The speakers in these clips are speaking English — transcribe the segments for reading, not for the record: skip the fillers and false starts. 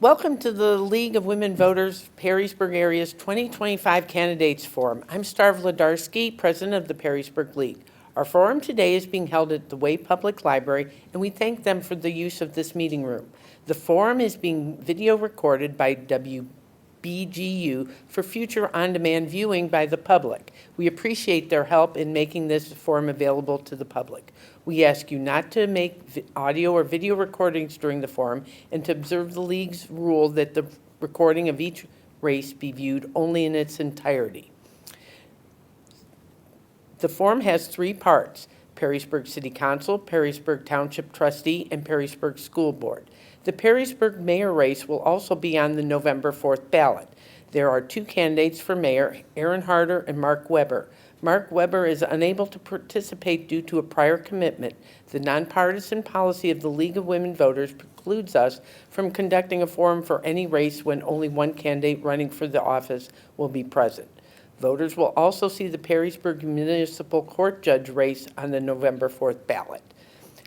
Welcome to the League of Women Voters Perrysburg Area's 2025 Candidates Forum. I'm Starv Ladarski, President of the Perrysburg League. Our forum today is being held at the Way Public Library, and we thank them for the use of this meeting room. The forum is being video recorded by WBGU for future on-demand viewing by the public. We appreciate their help in making this forum available to the public. We ask you not to make audio or video recordings during the forum and to observe the League's rule that the recording of each race be viewed only in its entirety. The forum has three parts: Perrysburg City Council, Perrysburg Township Trustee, and Perrysburg School Board. The Perrysburg mayor race will also be on the November 4th ballot. There are two candidates for mayor, Aaron Harder and Mark Weber. Mark Weber is unable to participate due to a prior commitment. The nonpartisan policy of the League of Women Voters precludes us from conducting a forum for any race when only one candidate running for the office will be present. Voters will also see the Perrysburg Municipal Court Judge race on the November 4th ballot.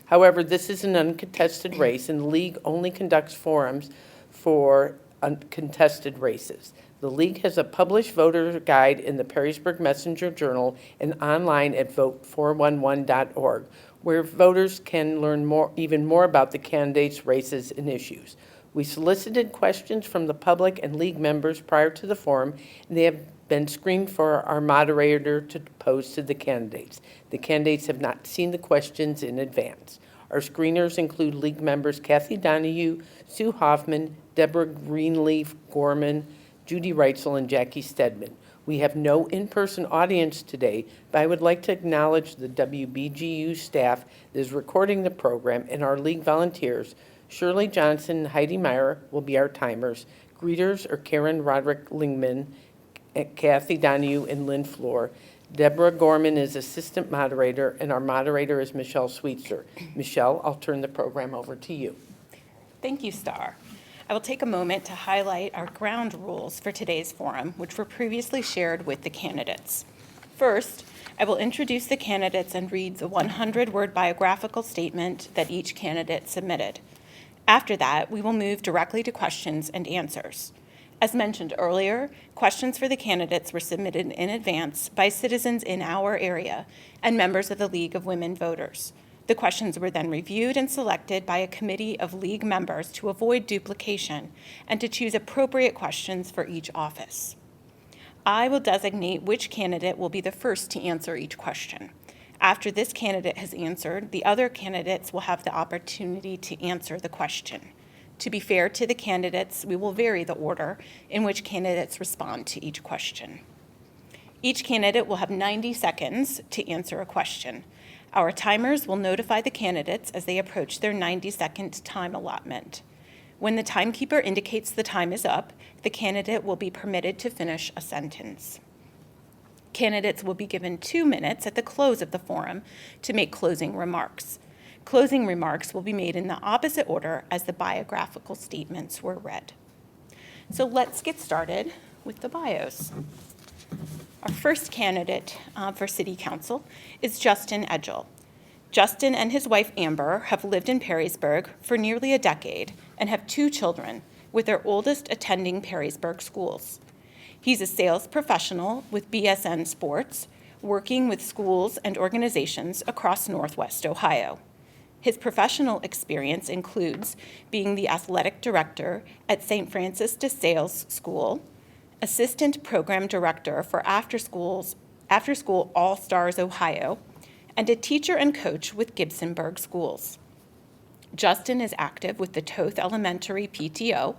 However, this is an uncontested race, and the League only conducts forums for uncontested races. The League has a published voter guide in the Perrysburg Messenger Journal and online at vote411.org, where voters can learn even more about the candidates, races, and issues. We solicited questions from the public and League members prior to the forum, and they have been screened for our moderator to pose to the candidates. The candidates have not seen the questions in advance. Our screeners include League members Kathy Donahue, Sue Hoffman, Deborah Greenleaf Gorman, Judy Reitzel, and Jackie Stedman. We have no in-person audience today, but I would like to acknowledge the WBGU staff that is recording the program and our League volunteers. Shirley Johnson and Heidi Meyer will be our timers. Greeters are Karen Roderick Lingman, Kathy Donahue, and Lynn Floor. Deborah Gorman is assistant moderator, and our moderator is Michelle Sweetser. Michelle, I'll turn the program over to you. Thank you, Star. I will take a moment to highlight our ground rules for today's forum, which were previously shared with the candidates. First, I will introduce the candidates and read the 100-word biographical statement that each candidate submitted. After that, we will move directly to questions and answers. As mentioned earlier, questions for the candidates were submitted in advance by citizens in our area and members of the League of Women Voters. The questions were then reviewed and selected by a committee of League members to avoid duplication and to choose appropriate questions for each office. I will designate which candidate will be the first to answer each question. After this candidate has answered, the other candidates will have the opportunity to answer the question. To be fair to the candidates, we will vary the order in which candidates respond to each question. Each candidate will have 90 seconds to answer a question. Our timers will notify the candidates as they approach their 90-second time allotment. When the timekeeper indicates the time is up, the candidate will be permitted to finish a sentence. Candidates will be given 2 minutes at the close of the forum to make closing remarks. Closing remarks will be made in the opposite order as the biographical statements were read. So let's get started with the bios. Our first candidate for City Council is Justin Edgell. Justin and his wife Amber have lived in Perrysburg for nearly a decade and have 2 children, with their oldest attending Perrysburg schools. He's a sales professional with BSN Sports, working with schools and organizations across Northwest Ohio. His professional experience includes being the athletic director at St. Francis de Sales School, assistant program director for After School All-Stars Ohio, and a teacher and coach with Gibsonburg Schools. Justin is active with the Toth Elementary PTO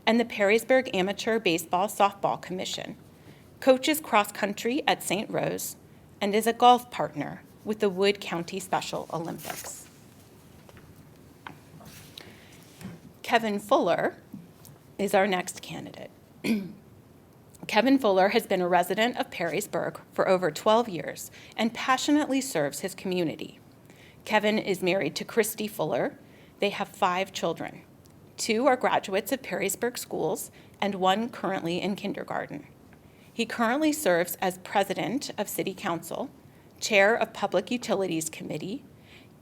and the Perrysburg Amateur Baseball Softball Commission, coaches cross-country at St. Rose, and is a golf partner with the Wood County Special Olympics. Kevin Fuller is our next candidate. Kevin Fuller has been a resident of Perrysburg for over 12 years and passionately serves his community. Kevin is married to Christy Fuller. They have 5 children. 2 are graduates of Perrysburg schools and 1 currently in kindergarten. He currently serves as president of City Council, chair of Public Utilities Committee,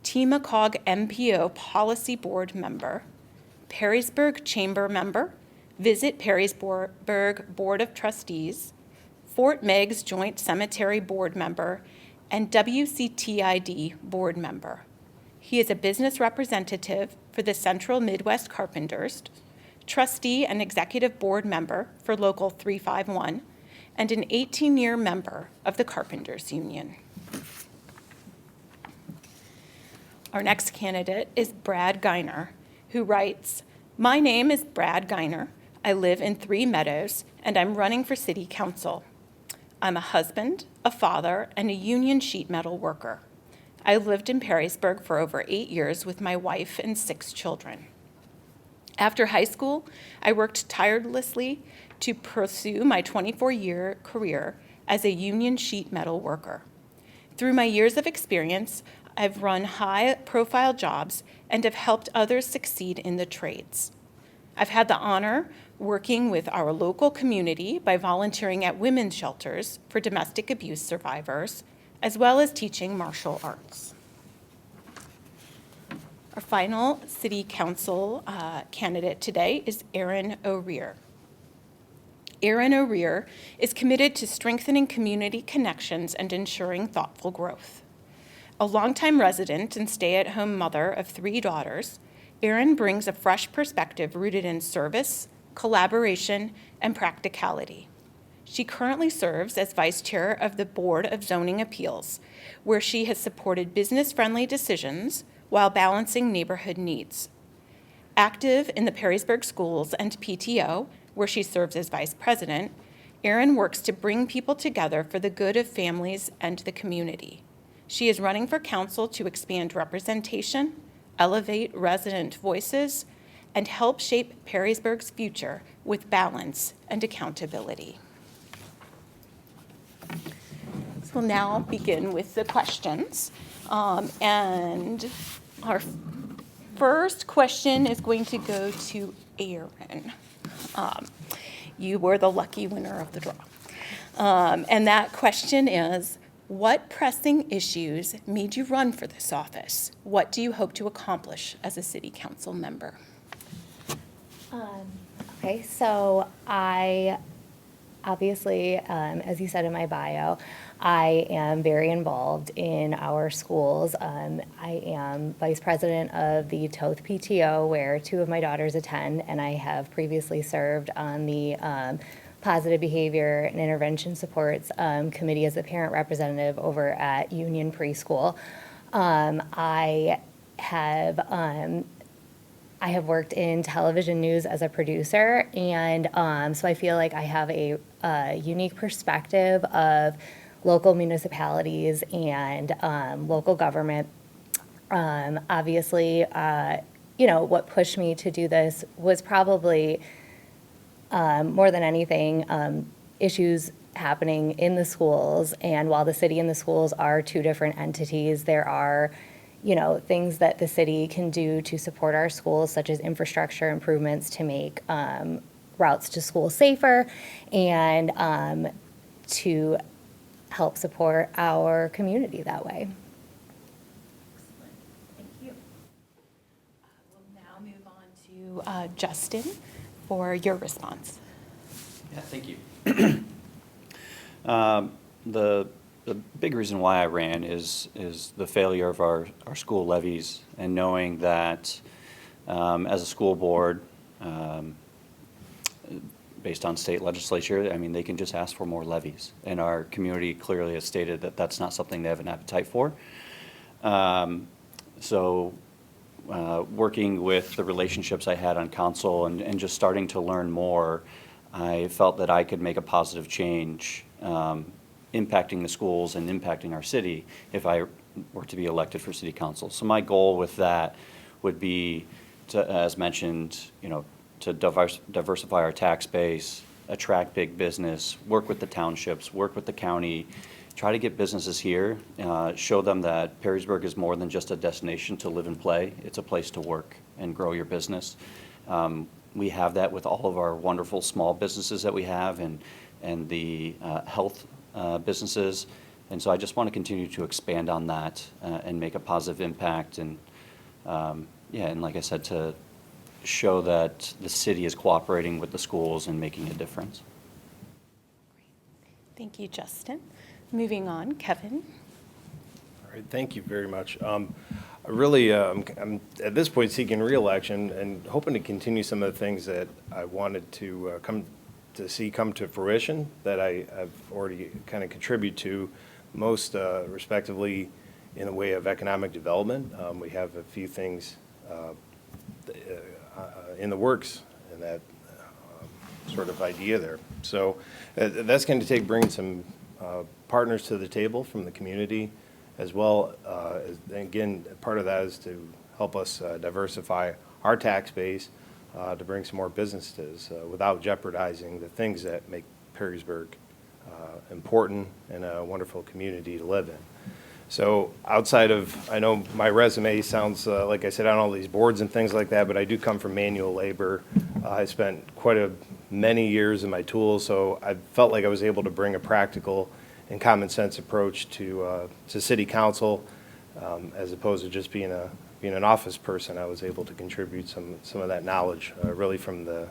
TMACOG MPO Policy Board member, Perrysburg Chamber member, visit Perrysburg Board of Trustees, Fort Meigs Joint Cemetery Board member, and WCTID Board member. He is a business representative for the Central Midwest Carpenters, trustee and executive board member for Local 351, and an 18-year member of the Carpenters Union. Our next candidate is Brad Geiner, who writes, "My name is Brad Geiner. I live in Three Meadows, and I'm running for city council. I'm a husband, a father, and a union sheet metal worker. I lived in Perrysburg for over 8 years with my wife and 6 children. After high school, I worked tirelessly to pursue my 24-year career as a union sheet metal worker. Through my years of experience, I've run high-profile jobs and have helped others succeed in the trades. I've had the honor working with our local community by volunteering at women's shelters for domestic abuse survivors, as well as teaching martial arts." Our final city council candidate today is Aaron O'Rear. Aaron O'Rear is committed to strengthening community connections and ensuring thoughtful growth. A longtime resident and stay-at-home mother of 3 daughters, Aaron brings a fresh perspective rooted in service, collaboration, and practicality. She currently serves as vice chair of the Board of Zoning Appeals, where she has supported business-friendly decisions while balancing neighborhood needs. Active in the Perrysburg Schools and PTO, where she serves as vice president, Erin works to bring people together for the good of families and the community. She is running for council to expand representation, elevate resident voices, and help shape Perrysburg's future with balance and accountability. So we'll now begin with the questions. And our first question is going to go to Aaron. You were the lucky winner of the draw. And that question is, what pressing issues made you run for this office? What do you hope to accomplish as a city council member? Okay, so I obviously, as you said in my bio, I am very involved in our schools. I am vice president of the Toth PTO, where 2 of my daughters attend, and I have previously served on the Positive Behavior and Intervention Supports Committee as a parent representative over at Union Preschool. I have worked in television news as a producer, and so I feel like I have a unique perspective of local municipalities and local government. Obviously, what pushed me to do this was probably more than anything, issues happening in the schools. And while the city and the schools are 2 different entities, there are things that the city can do to support our schools, such as infrastructure improvements to make routes to school safer and to help support our community that way. Excellent. Thank you. We'll now move on to Justin for your response. Yeah, thank you. The big reason why I ran is the failure of our school levies, and knowing that as a school board, based on state legislature, I mean, they can just ask for more levies. And our community clearly has stated that that's not something they have an appetite for. Working with the relationships I had on council and just starting to learn more, I felt that I could make a positive change impacting the schools and impacting our city if I were to be elected for city council. So my goal with that would be to, as mentioned, to diversify our tax base, attract big business, work with the townships, work with the county, try to get businesses here, show them that Perrysburg is more than just a destination to live and play. It's a place to work and grow your business. We have that with all of our wonderful small businesses that we have and the health businesses. And so I just want to continue to expand on that and make a positive impact. And and like I said, to show that the city is cooperating with the schools and making a difference. Thank you, Justin. Moving on, Kevin. All right, thank you very much. I really, I'm at this point seeking re-election and hoping to continue some of the things that I wanted to come to fruition that I've already kind of contribute to, most respectively in the way of economic development. We have a few things in the works in that sort of idea there. So that's going to bring some partners to the table from the community, as well as, again, part of that is to help us diversify our tax base to bring some more businesses without jeopardizing the things that make Perrysburg important and a wonderful community to live in. So outside of, I know my resume sounds, like I said, on all these boards and things like that, but I do come from manual labor. I spent many years in my tools, so I felt like I was able to bring a practical and common sense approach to city council, as opposed to just being an office person. I was able to contribute some of that knowledge, really from the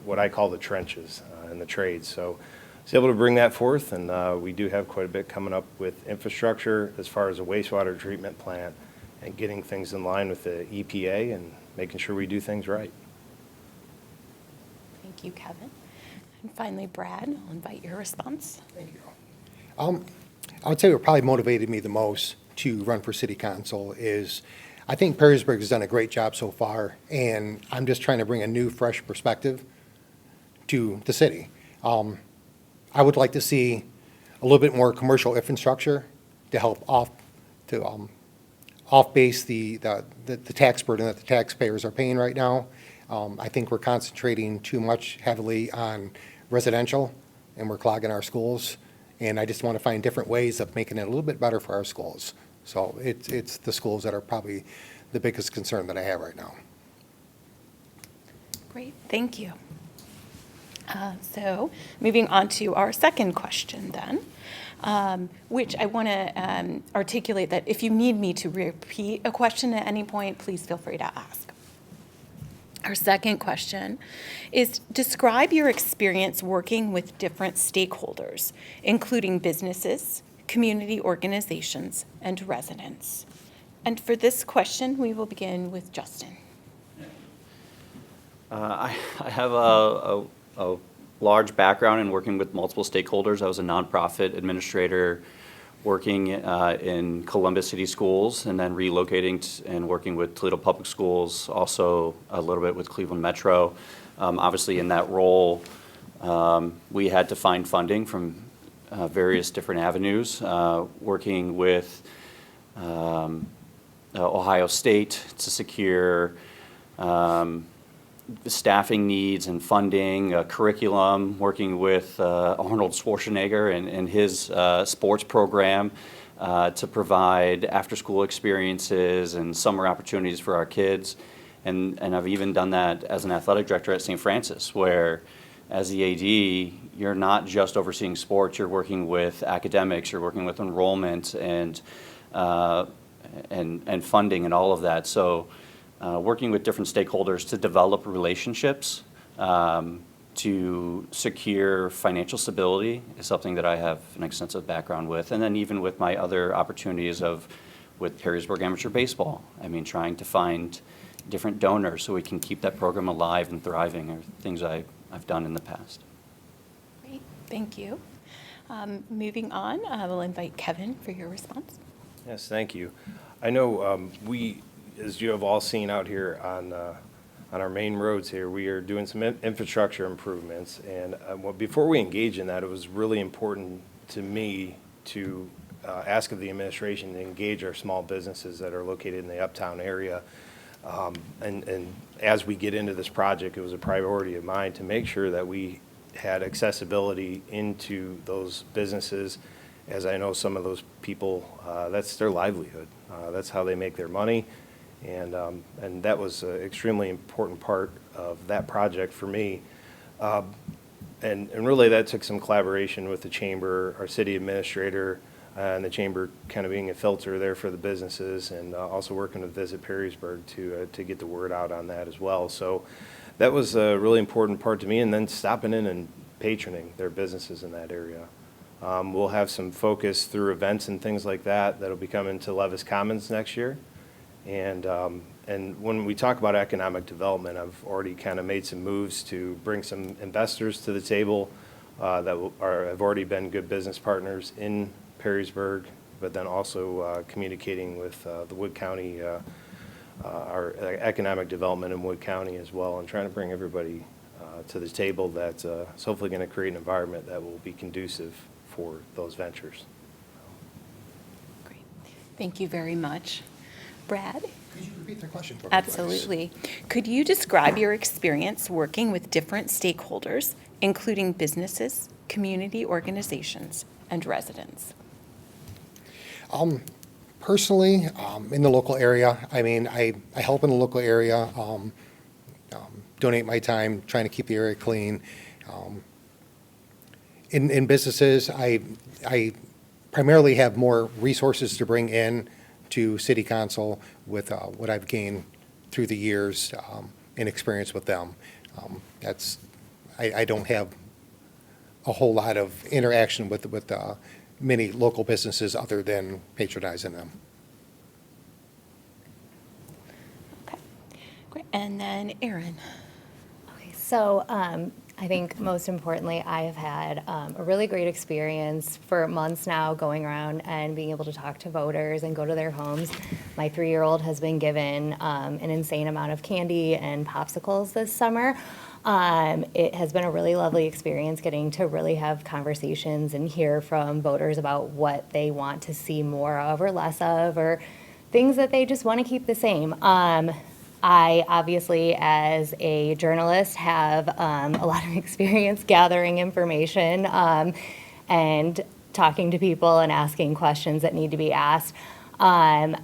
what I call the trenches and the trades. So I was able to bring that forth, and we do have quite a bit coming up with infrastructure as far as a wastewater treatment plant and getting things in line with the EPA and making sure we do things right. Thank you, Kevin. And finally, Brad, I'll invite your response. Thank you. I would say what probably motivated me the most to run for city council is I think Perrysburg has done a great job so far, and I'm just trying to bring a new, fresh perspective to the city. I would like to see a little bit more commercial infrastructure to help off-base the tax burden that the taxpayers are paying right now. I think we're concentrating too much heavily on residential, and we're clogging our schools. And I just want to find different ways of making it a little bit better for our schools. So it's the schools that are probably the biggest concern that I have right now. Great, thank you. So moving on to our second question then, which I want to articulate that if you need me to repeat a question at any point, please feel free to ask. Our second question is, describe your experience working with different stakeholders, including businesses, community organizations, and residents. And for this question, we will begin with Justin. I have a large background in working with multiple stakeholders. I was a nonprofit administrator working in Columbus City Schools and then relocating and working with Toledo Public Schools, also a little bit with Cleveland Metro. Obviously in that role, we had to find funding from various different avenues, working with Ohio State to secure staffing needs and funding, curriculum, working with Arnold Schwarzenegger and his sports program to provide after-school experiences and summer opportunities for our kids. And I've even done that as an athletic director at St. Francis, where as the AD, you're not just overseeing sports, you're working with academics, you're working with enrollment and funding and all of that. So working with different stakeholders to develop relationships to secure financial stability is something that I have an extensive background with. And then even with my other opportunities with Perrysburg Amateur Baseball, I mean, trying to find different donors so we can keep that program alive and thriving are things I've done in the past. Great, thank you. Moving on, I will invite Kevin for your response. Yes, thank you. I know we, as you have all seen out here on our main roads here, we are doing some infrastructure improvements. And before we engage in that, it was really important to me to ask of the administration to engage our small businesses that are located in the uptown area. And as we get into this project, it was a priority of mine to make sure that we had accessibility into those businesses, as I know some of those people, that's their livelihood. That's how they make their money. And that was an extremely important part of that project for me. And really that took some collaboration with the chamber, our city administrator, and the chamber kind of being a filter there for the businesses, and also working with Visit Perrysburg to get the word out on that as well. So that was a really important part to me, and then stopping in and patroning their businesses in that area. We'll have some focus through events and things like that that'll be coming to Levis Commons next year. And when we talk about economic development, I've already kind of made some moves to bring some investors to the table that have already been good business partners in Perrysburg, but then also communicating with the Wood County, our economic development in Wood County as well, and trying to bring everybody to the table that's hopefully going to create an environment that will be conducive for those ventures. Great. Thank you very much. Brad? Could you repeat the question for me, please? Absolutely. Could you describe your experience working with different stakeholders, including businesses, community organizations, and residents? Personally, in the local area, I mean, I help in the local area, donate my time trying to keep the area clean. In businesses, I primarily have more resources to bring in to city council with what I've gained through the years in experience with them. I don't have a whole lot of interaction with many local businesses other than patronizing them. Okay, great. And then Erin. Okay, so I think most importantly, I have had a really great experience for months now going around and being able to talk to voters and go to their homes. My 3-year-old has been given an insane amount of candy and popsicles this summer. It has been a really lovely experience getting to really have conversations and hear from voters about what they want to see more of or less of, or things that they just want to keep the same. I obviously, as a journalist, have a lot of experience gathering information and talking to people and asking questions that need to be asked. As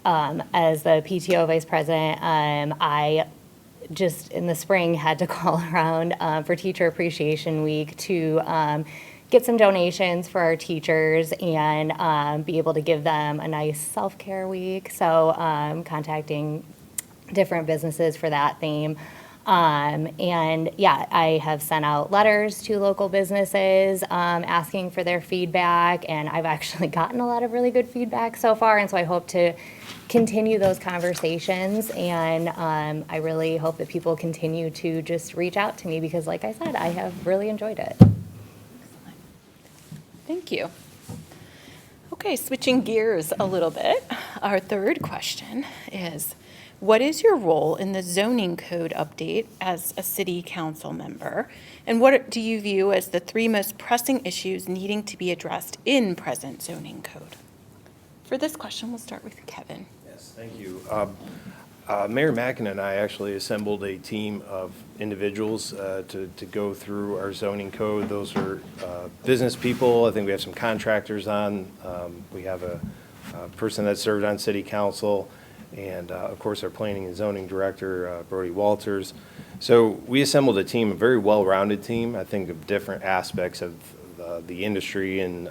the PTO vice president, I just in the spring had to call around for Teacher Appreciation Week to get some donations for our teachers and be able to give them a nice self-care week. So contacting different businesses for that theme. And yeah, I have sent out letters to local businesses asking for their feedback, and I've actually gotten a lot of really good feedback so far, and so I hope to continue those conversations, and I really hope that people continue to just reach out to me because, like I said, I have really enjoyed it. Thank you. Okay, switching gears a little bit, our third question is, what is your role in the zoning code update as a city council member? And what do you view as the 3 most pressing issues needing to be addressed in present zoning code? For this question, we'll start with Kevin. Yes, thank you. Mayor Mackin and I actually assembled a team of individuals to go through our zoning code. Those are business people. I think we have some contractors on. We have a person that served on city council, and of course our planning and zoning director, Brody Walters. So we assembled a team, a very well-rounded team, I think, of different aspects of the industry and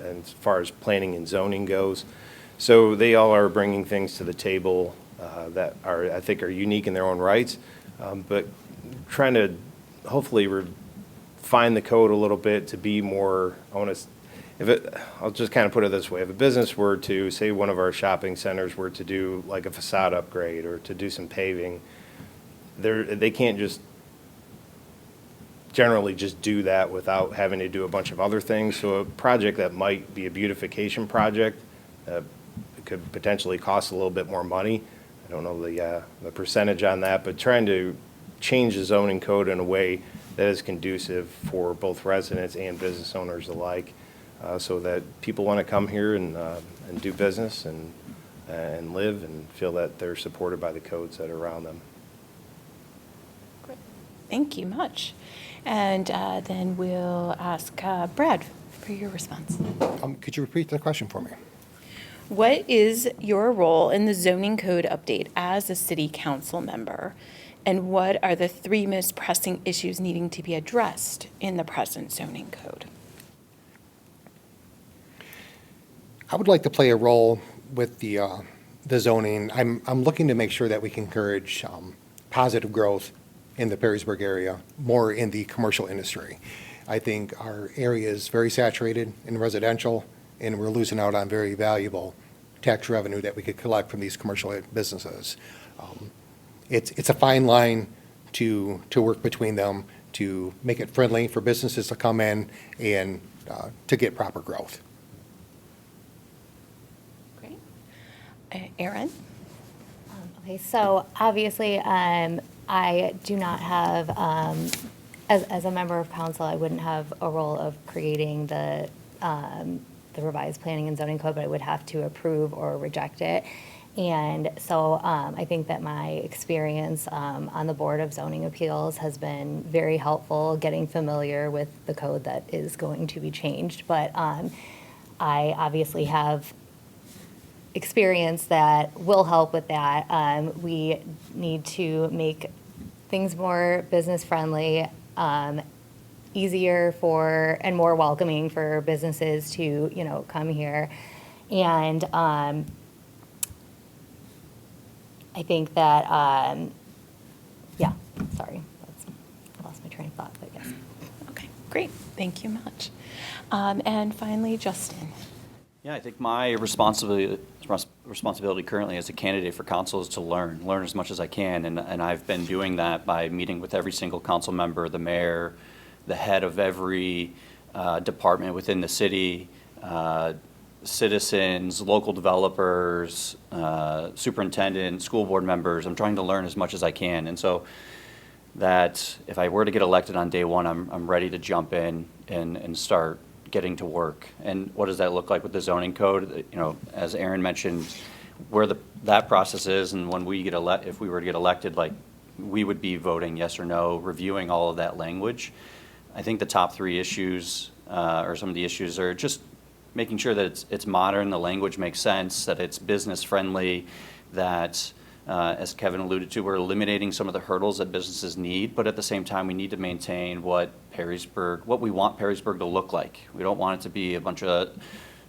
as far as planning and zoning goes. So they all are bringing things to the table that are, I think, are unique in their own rights, but trying to hopefully refine the code a little bit to be more, I'll just kind of put it this way. If a business were to, say one of our shopping centers were to do like a facade upgrade or to do some paving, they can't just generally just do that without having to do a bunch of other things. So a project that might be a beautification project could potentially cost a little bit more money. I don't know the percentage on that, but trying to change the zoning code in a way that is conducive for both residents and business owners alike, so that people want to come here and do business and live and feel that they're supported by the codes that are around them. Great. Thank you much. And then we'll ask Brad for your response. Could you repeat the question for me? What is your role in the zoning code update as a city council member? And what are the 3 most pressing issues needing to be addressed in the present zoning code? I would like to play a role with the zoning. I'm looking to make sure that we can encourage positive growth in the Perrysburg area, more in the commercial industry. I think our area is very saturated in residential, and we're losing out on very valuable tax revenue that we could collect from these commercial businesses. It's a fine line to work between them, to make it friendly for businesses to come in and to get proper growth. Great. Erin? Okay, so obviously, I do not have, as a member of council, I wouldn't have a role of creating the revised planning and zoning code, but I would have to approve or reject it. And so I think that my experience on the Board of Zoning Appeals has been very helpful getting familiar with the code that is going to be changed. But I obviously have experience that will help with that. We need to make things more business-friendly, easier for, and more welcoming for businesses to, come here. And I think that, yeah, sorry, I lost my train of thought, but yes. Okay, great. Thank you much. And finally, Justin. Yeah, I think my responsibility currently as a candidate for council is to learn as much as I can, and I've been doing that by meeting with every single council member, the mayor, the head of every department within the city, citizens, local developers, superintendent, school board members. I'm trying to learn as much as I can, and so that if I were to get elected on day one, I'm ready to jump in and start getting to work. And what does that look like with the zoning code? As Aaron mentioned, where that process is, and when we get if we were to get elected, like we would be voting yes or no, reviewing all of that language. I think the top three issues, or some of the issues, are just making sure that it's modern, the language makes sense, that it's business friendly, that as Kevin alluded to, we're eliminating some of the hurdles that businesses need, but at the same time, we need to maintain what we want Perrysburg to look like. We don't want it to be a bunch of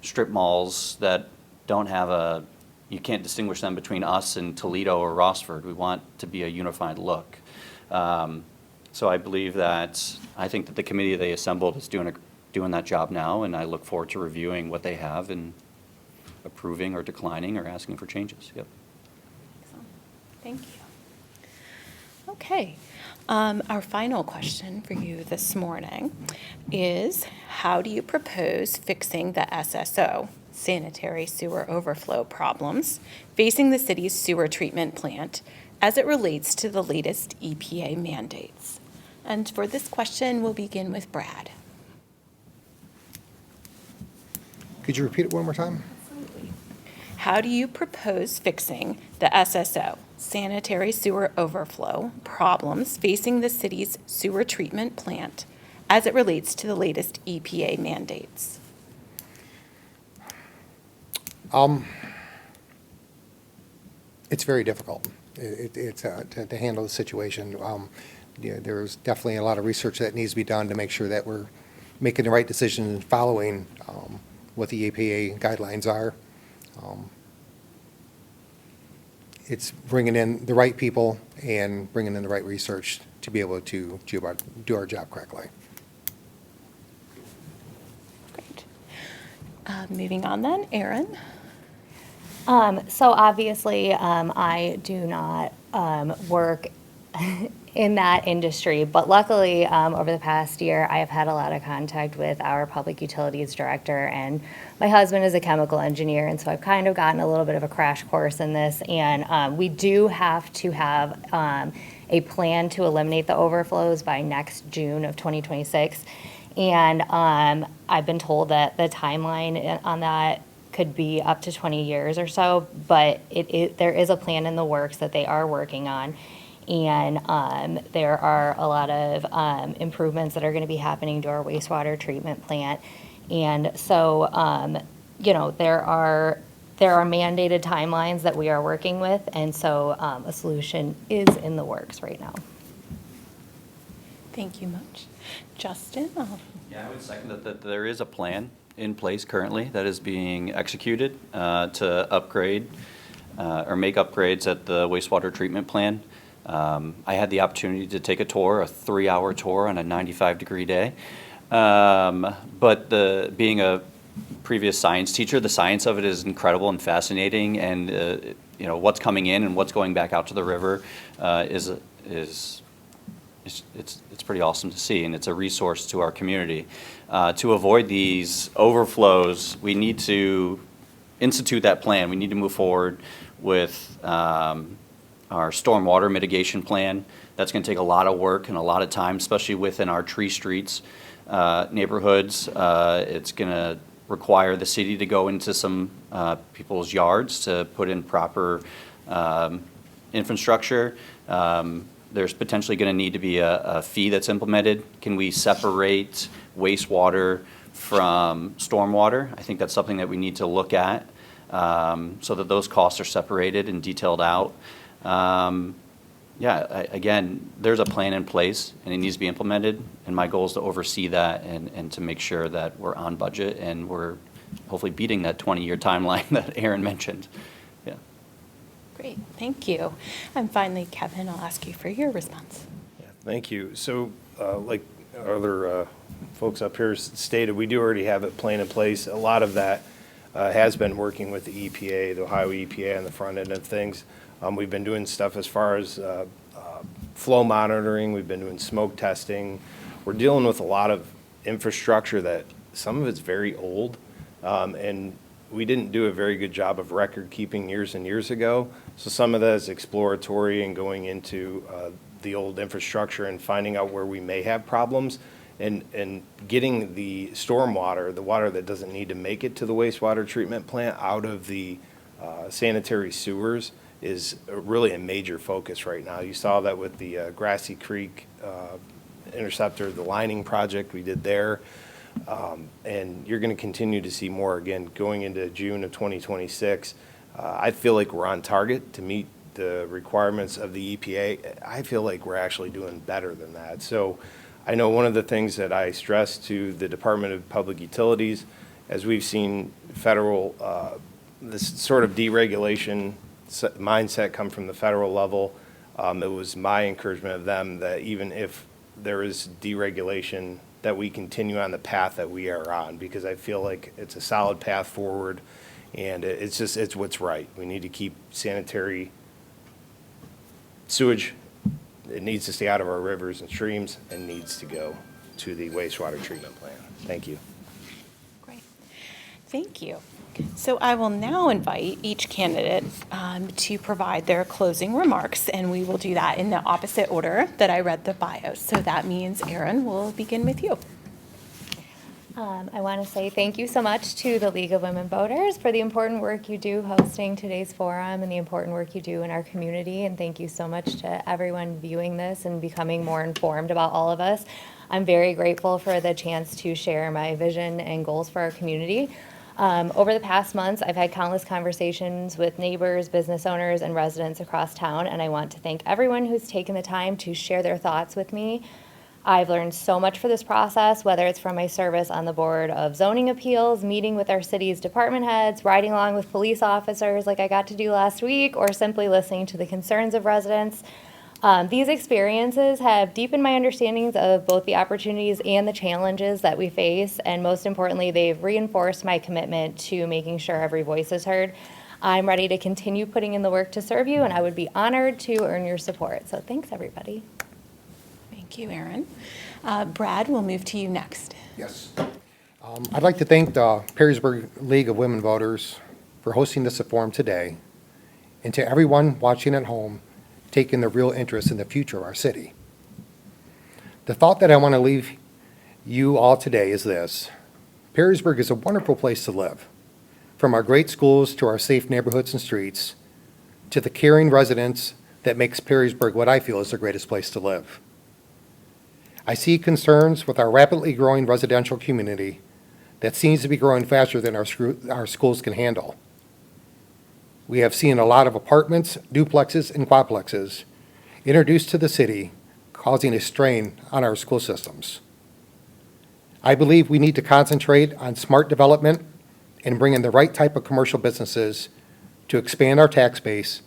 strip malls that don't have you can't distinguish them between us and Toledo or Rossford. We want to be a unified look. So I think that the committee they assembled is doing that job now, and I look forward to reviewing what they have and approving or declining or asking for changes. Yep. Thank you. Okay. Our final question for you this morning is, how do you propose fixing the SSO, sanitary sewer overflow problems, facing the city's sewer treatment plant as it relates to the latest EPA mandates? And for this question, we'll begin with Brad. Could you repeat it one more time? How do you propose fixing the SSO, sanitary sewer overflow problems facing the city's sewer treatment plant as it relates to the latest EPA mandates? It's very difficult. It's to handle the situation. There's definitely a lot of research that needs to be done to make sure that we're making the right decision and following what the EPA guidelines are. It's bringing in the right people and bringing in the right research to be able to do our job correctly. Great. Moving on then, Erin. So obviously, I do not work in that industry, but luckily, over the past year, I have had a lot of contact with our public utilities director, and my husband is a chemical engineer, and so I've kind of gotten a little bit of a crash course in this, and we do have to have a plan to eliminate the overflows by next June of 2026, and I've been told that the timeline on that could be up to 20 years or so, but there is a plan in the works that they are working on. And there are a lot of improvements that are going to be happening to our wastewater treatment plant. And so, there are mandated timelines that we are working with, and so a solution is in the works right now. Thank you much. Justin? Yeah, I would second that there is a plan in place currently that is being executed to upgrade or make upgrades at the wastewater treatment plant. I had the opportunity to take a tour, a 3-hour tour on a 95-degree day. But being a previous science teacher, the science of it is incredible and fascinating, and you know, what's coming in and what's going back out to the river is it's pretty awesome to see, and it's a resource to our community. To avoid these overflows, we need to institute that plan. We need to move forward with our stormwater mitigation plan. That's going to take a lot of work and a lot of time, especially within our tree streets neighborhoods. It's going to require the city to go into some people's yards to put in proper infrastructure. There's potentially going to need to be a fee that's implemented. Can we separate wastewater from stormwater? I think that's something that we need to look at so that those costs are separated and detailed out. Again, there's a plan in place and it needs to be implemented, and my goal is to oversee that and to make sure that we're on budget and we're hopefully beating that 20-year timeline that Aaron mentioned. Yeah. Great, thank you. And finally, Kevin, I'll ask you for your response. Yeah, thank you. So like other folks up here stated, we do already have a plan in place. A lot of that has been working with the EPA, the Ohio EPA on the front end of things. We've been doing stuff as far as flow monitoring. We've been doing smoke testing. We're dealing with a lot of infrastructure that some of it's very old, and we didn't do a very good job of record keeping years and years ago. So some of that is exploratory and going into the old infrastructure and finding out where we may have problems, and getting the stormwater, the water that doesn't need to make it to the wastewater treatment plant, out of the sanitary sewers is really a major focus right now. You saw that with the Grassy Creek interceptor, the lining project we did there. And you're going to continue to see more again going into June of 2026. I feel like we're on target to meet the requirements of the EPA. I feel like we're actually doing better than that. So I know one of the things that I stress to the Department of Public Utilities, as we've seen federal, this sort of deregulation mindset come from the federal level, it was my encouragement of them that even if there is deregulation, that we continue on the path that we are on, because I feel like it's a solid path forward, and it's what's right. We need to keep sanitary sewage. It needs to stay out of our rivers and streams and needs to go to the wastewater treatment plant. Thank you. Great, thank you. So I will now invite each candidate to provide their closing remarks, and we will do that in the opposite order that I read the bios. So that means, Aaron, we'll begin with you. I want to say thank you so much to the League of Women Voters for the important work you do hosting today's forum and the important work you do in our community. And thank you so much to everyone viewing this and becoming more informed about all of us. I'm very grateful for the chance to share my vision and goals for our community. Over the past months, I've had countless conversations with neighbors, business owners, and residents across town, and I want to thank everyone who's taken the time to share their thoughts with me. I've learned so much for this process, whether it's from my service on the Board of Zoning Appeals, meeting with our city's department heads, riding along with police officers like I got to do last week, or simply listening to the concerns of residents. These experiences have deepened my understandings of both the opportunities and the challenges that we face, and most importantly, they've reinforced my commitment to making sure every voice is heard. I'm ready to continue putting in the work to serve you, and I would be honored to earn your support. So thanks, everybody. Thank you, Aaron. Brad, we'll move to you next. Yes. I'd like to thank the Perrysburg League of Women Voters for hosting this forum today, and to everyone watching at home, taking the real interest in the future of our city. The thought that I want to leave you all today is this: Perrysburg is a wonderful place to live. From our great schools to our safe neighborhoods and streets, to the caring residents that makes Perrysburg what I feel is the greatest place to live. I see concerns with our rapidly growing residential community that seems to be growing faster than our schools can handle. We have seen a lot of apartments, duplexes, and quadplexes introduced to the city, causing a strain on our school systems. I believe we need to concentrate on smart development and bring in the right type of commercial businesses to expand our tax base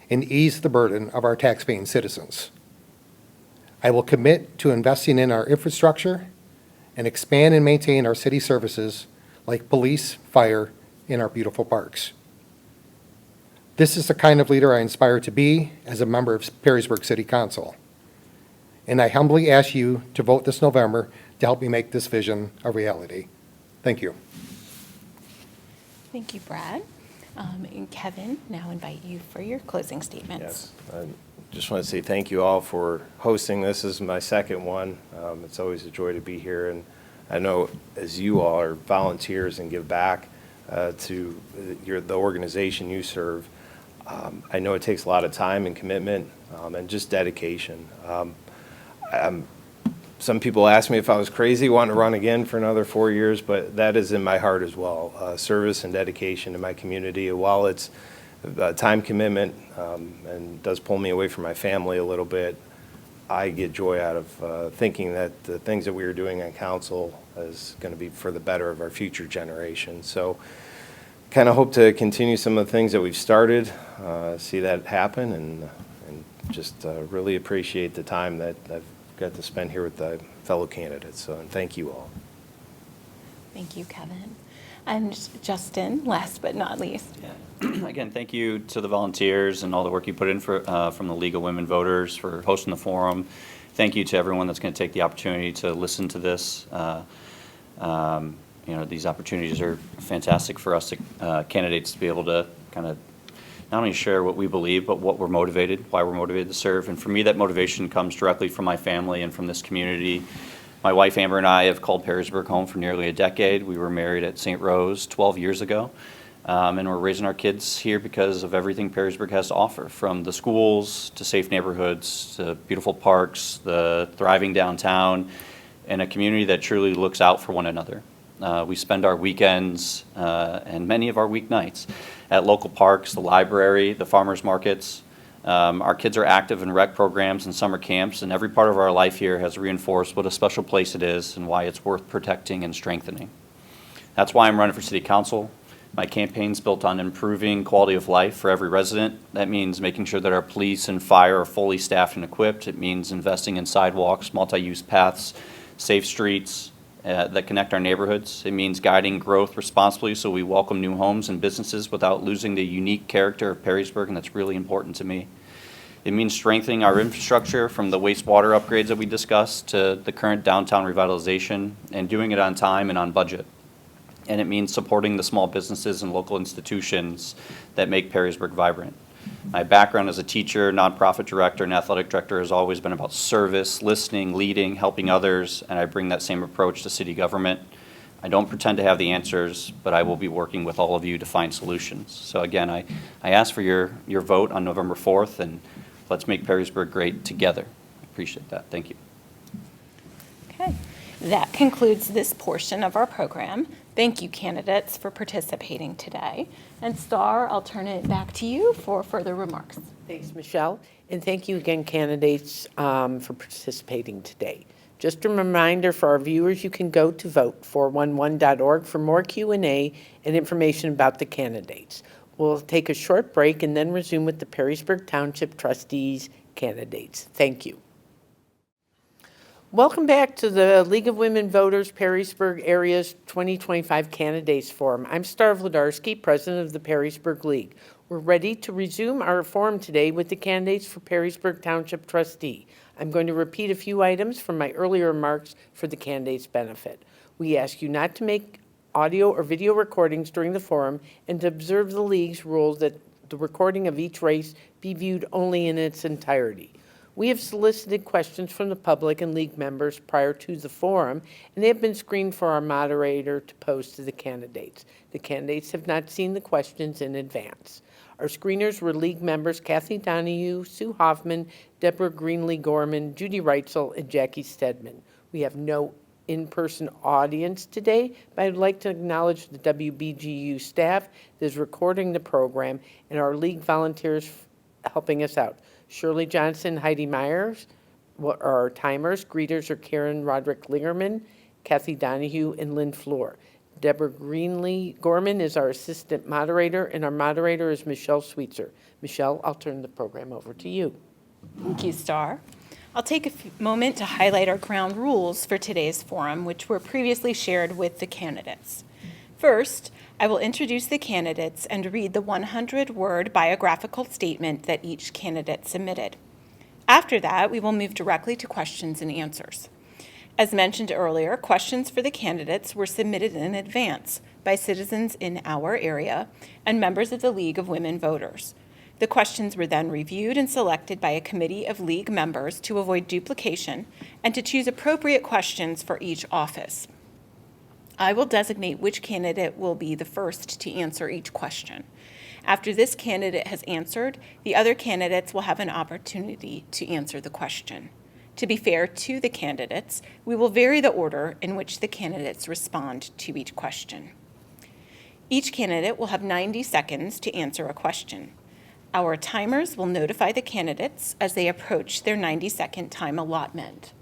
and ease the burden of our taxpaying citizens. I will commit to investing in our infrastructure and expand and maintain our city services like police, fire, and our beautiful parks. This is the kind of leader I aspire to be as a member of Perrysburg City Council. And I humbly ask you to vote this November to help me make this vision a reality. Thank you. Thank you, Brad. And Kevin, now invite you for your closing statements. Yes, I just want to say thank you all for hosting this. This is my second one. It's always a joy to be here, and I know as you all are volunteers and give back to the organization you serve, I know it takes a lot of time and commitment and just dedication. Some people ask me if I was crazy wanting to run again for another 4 years, but that is in my heart as well, service and dedication to my community. While it's a time commitment and does pull me away from my family a little bit, I get joy out of thinking that the things that we are doing on council is going to be for the better of our future generation. So kind of hope to continue some of the things that we've started, see that happen, and just really appreciate the time that I've got to spend here with the fellow candidates. So, and thank you all. Thank you, Kevin. And Justin, last but not least. Yeah. Again, thank you to the volunteers and all the work you put in for, from the League of Women Voters for hosting the forum. Thank you to everyone that's going to take the opportunity to listen to this. You know, these opportunities are fantastic for us to, candidates to be able to kind of not only share what we believe, but what we're motivated, why we're motivated to serve. And for me, that motivation comes directly from my family and from this community. My wife, Amber, and I have called Perrysburg home for nearly a decade. We were married at St. Rose 12 years ago. And we're raising our kids here because of everything Perrysburg has to offer, from the schools to safe neighborhoods to beautiful parks, the thriving downtown, and a community that truly looks out for one another. We spend our weekends and many of our weeknights at local parks, the library, the farmers markets. Our kids are active in rec programs and summer camps, and every part of our life here has reinforced what a special place it is and why it's worth protecting and strengthening. That's why I'm running for city council. My campaign's built on improving quality of life for every resident. That means making sure that our police and fire are fully staffed and equipped. It means investing in sidewalks, multi-use paths, safe streets, that connect our neighborhoods. It means guiding growth responsibly so we welcome new homes and businesses without losing the unique character of Perrysburg, and that's really important to me. It means strengthening our infrastructure, from the wastewater upgrades that we discussed to the current downtown revitalization, and doing it on time and on budget. And it means supporting the small businesses and local institutions that make Perrysburg vibrant. My background as a teacher, nonprofit director, and athletic director has always been about service, listening, leading, helping others, and I bring that same approach to city government. I don't pretend to have the answers, but I will be working with all of you to find solutions. So again, I ask for your vote on November 4th, and let's make Perrysburg great together. I appreciate that. Thank you. Okay. That concludes this portion of our program. Thank you, candidates, for participating today. And Star, I'll turn it back to you for further remarks. Thanks, Michelle. And thank you again, candidates, for participating today. Just a reminder for our viewers, you can go to vote411.org for more Q&A and information about the candidates. We'll take a short break and then resume with the Perrysburg Township Trustees candidates. Thank you. Welcome back to the League of Women Voters Perrysburg Area's 2025 Candidates Forum. I'm Star Vladarski, president of the Perrysburg League. We're ready to resume our forum today with the candidates for Perrysburg Township Trustee. I'm going to repeat a few items from my earlier remarks for the candidates' benefit. We ask you not to make audio or video recordings during the forum and to observe the League's rules that the recording of each race be viewed only in its entirety. We have solicited questions from the public and League members prior to the forum, and they have been screened for our moderator to pose to the candidates. The candidates have not seen the questions in advance. Our screeners were League members Kathy Donahue, Sue Hoffman, Deborah Greenlee-Gorman, Judy Reitzel, and Jackie Stedman. We have no in-person audience today, but I'd like to acknowledge the WBGU staff that is recording the program and our League volunteers helping us out. Shirley Johnson, Heidi Myers are our timers. Greeters are Karen Roderick Lingerman, Kathy Donahue, and Lynn Fleur. Deborah Greenlee Gorman is our assistant moderator, and our moderator is Michelle Sweetser. Michelle, I'll turn the program over to you. Thank you, Star. I'll take a moment to highlight our ground rules for today's forum, which were previously shared with the candidates. First, I will introduce the candidates and read the 100-word biographical statement that each candidate submitted. After that, we will move directly to questions and answers. As mentioned earlier, questions for the candidates were submitted in advance by citizens in our area and members of the League of Women Voters. The questions were then reviewed and selected by a committee of League members to avoid duplication and to choose appropriate questions for each office. I will designate which candidate will be the first to answer each question. After this candidate has answered, the other candidates will have an opportunity to answer the question. To be fair to the candidates, we will vary the order in which the candidates respond to each question. Each candidate will have 90 seconds to answer a question. Our timers will notify the candidates as they approach their 90-second time allotment.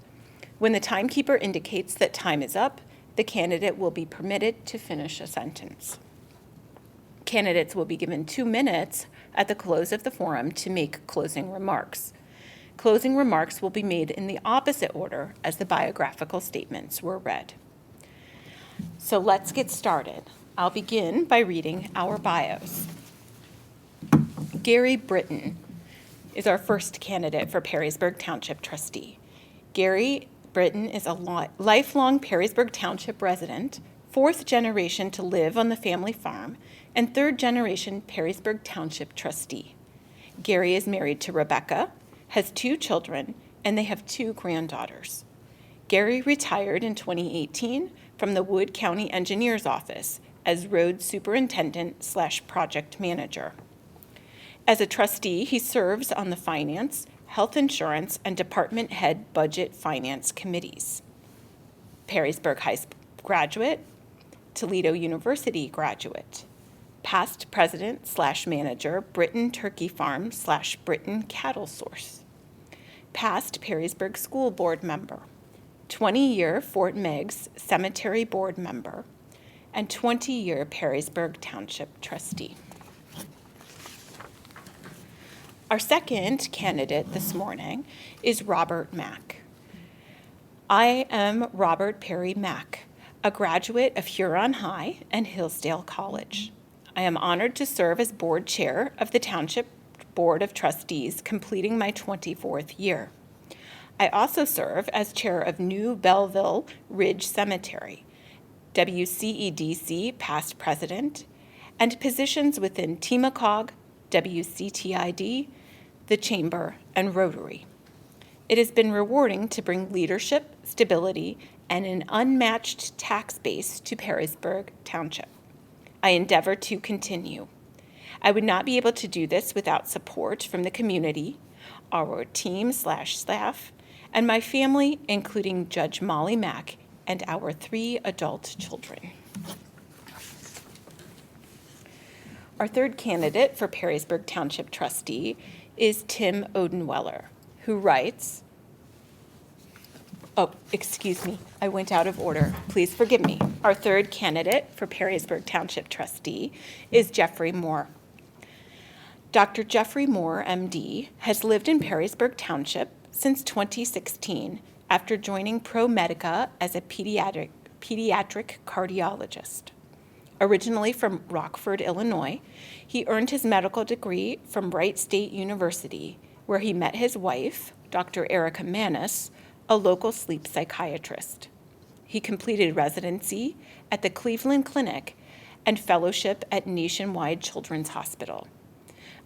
When the timekeeper indicates that time is up, the candidate will be permitted to finish a sentence. Candidates will be given 2 minutes at the close of the forum to make closing remarks. Closing remarks will be made in the opposite order as the biographical statements were read. So let's get started. I'll begin by reading our bios. Gary Britton is our first candidate for Perrysburg Township Trustee. Gary Britton is a lifelong Perrysburg Township resident, 4th generation to live on the family farm, and 3rd generation Perrysburg Township Trustee. Gary is married to Rebecca, has 2 children, and they have 2 granddaughters. Gary retired in 2018 from the Wood County Engineer's Office as road superintendent/project manager. As a trustee, he serves on the Finance, Health Insurance, and Department Head Budget Finance Committees. Perrysburg High School graduate, Toledo University graduate, past president/manager, Britton Turkey Farm/Britton Cattle Source, past Perrysburg School Board member, 20-year Fort Meigs Cemetery Board member, and 20-year Perrysburg Township trustee. Our second candidate this morning is Robert Mack. I am Robert Perry Mack, a graduate of Huron High and Hillsdale College. I am honored to serve as board chair of the Township Board of Trustees, completing my 24th year. I also serve as chair of New Belleville Ridge Cemetery, WCEDC past president, and positions within TMACOG, WCTID, the Chamber, and Rotary. It has been rewarding to bring leadership, stability, and an unmatched tax base to Perrysburg Township. I endeavor to continue. I would not be able to do this without support from the community, our team/staff, and my family, including Judge Molly Mack and our 3 adult children. Our third candidate for Perrysburg Township trustee is Tim Odenweller, who writes, I went out of order. Please forgive me. Our third candidate for Perrysburg Township trustee is Jeffrey Moore. Dr. Jeffrey Moore, MD, has lived in Perrysburg Township since 2016 after joining ProMedica as a pediatric cardiologist. Originally from Rockford, Illinois, he earned his medical degree from Wright State University, where he met his wife, Dr. Erica Manis, a local sleep psychiatrist. He completed residency at the Cleveland Clinic and fellowship at Nationwide Children's Hospital.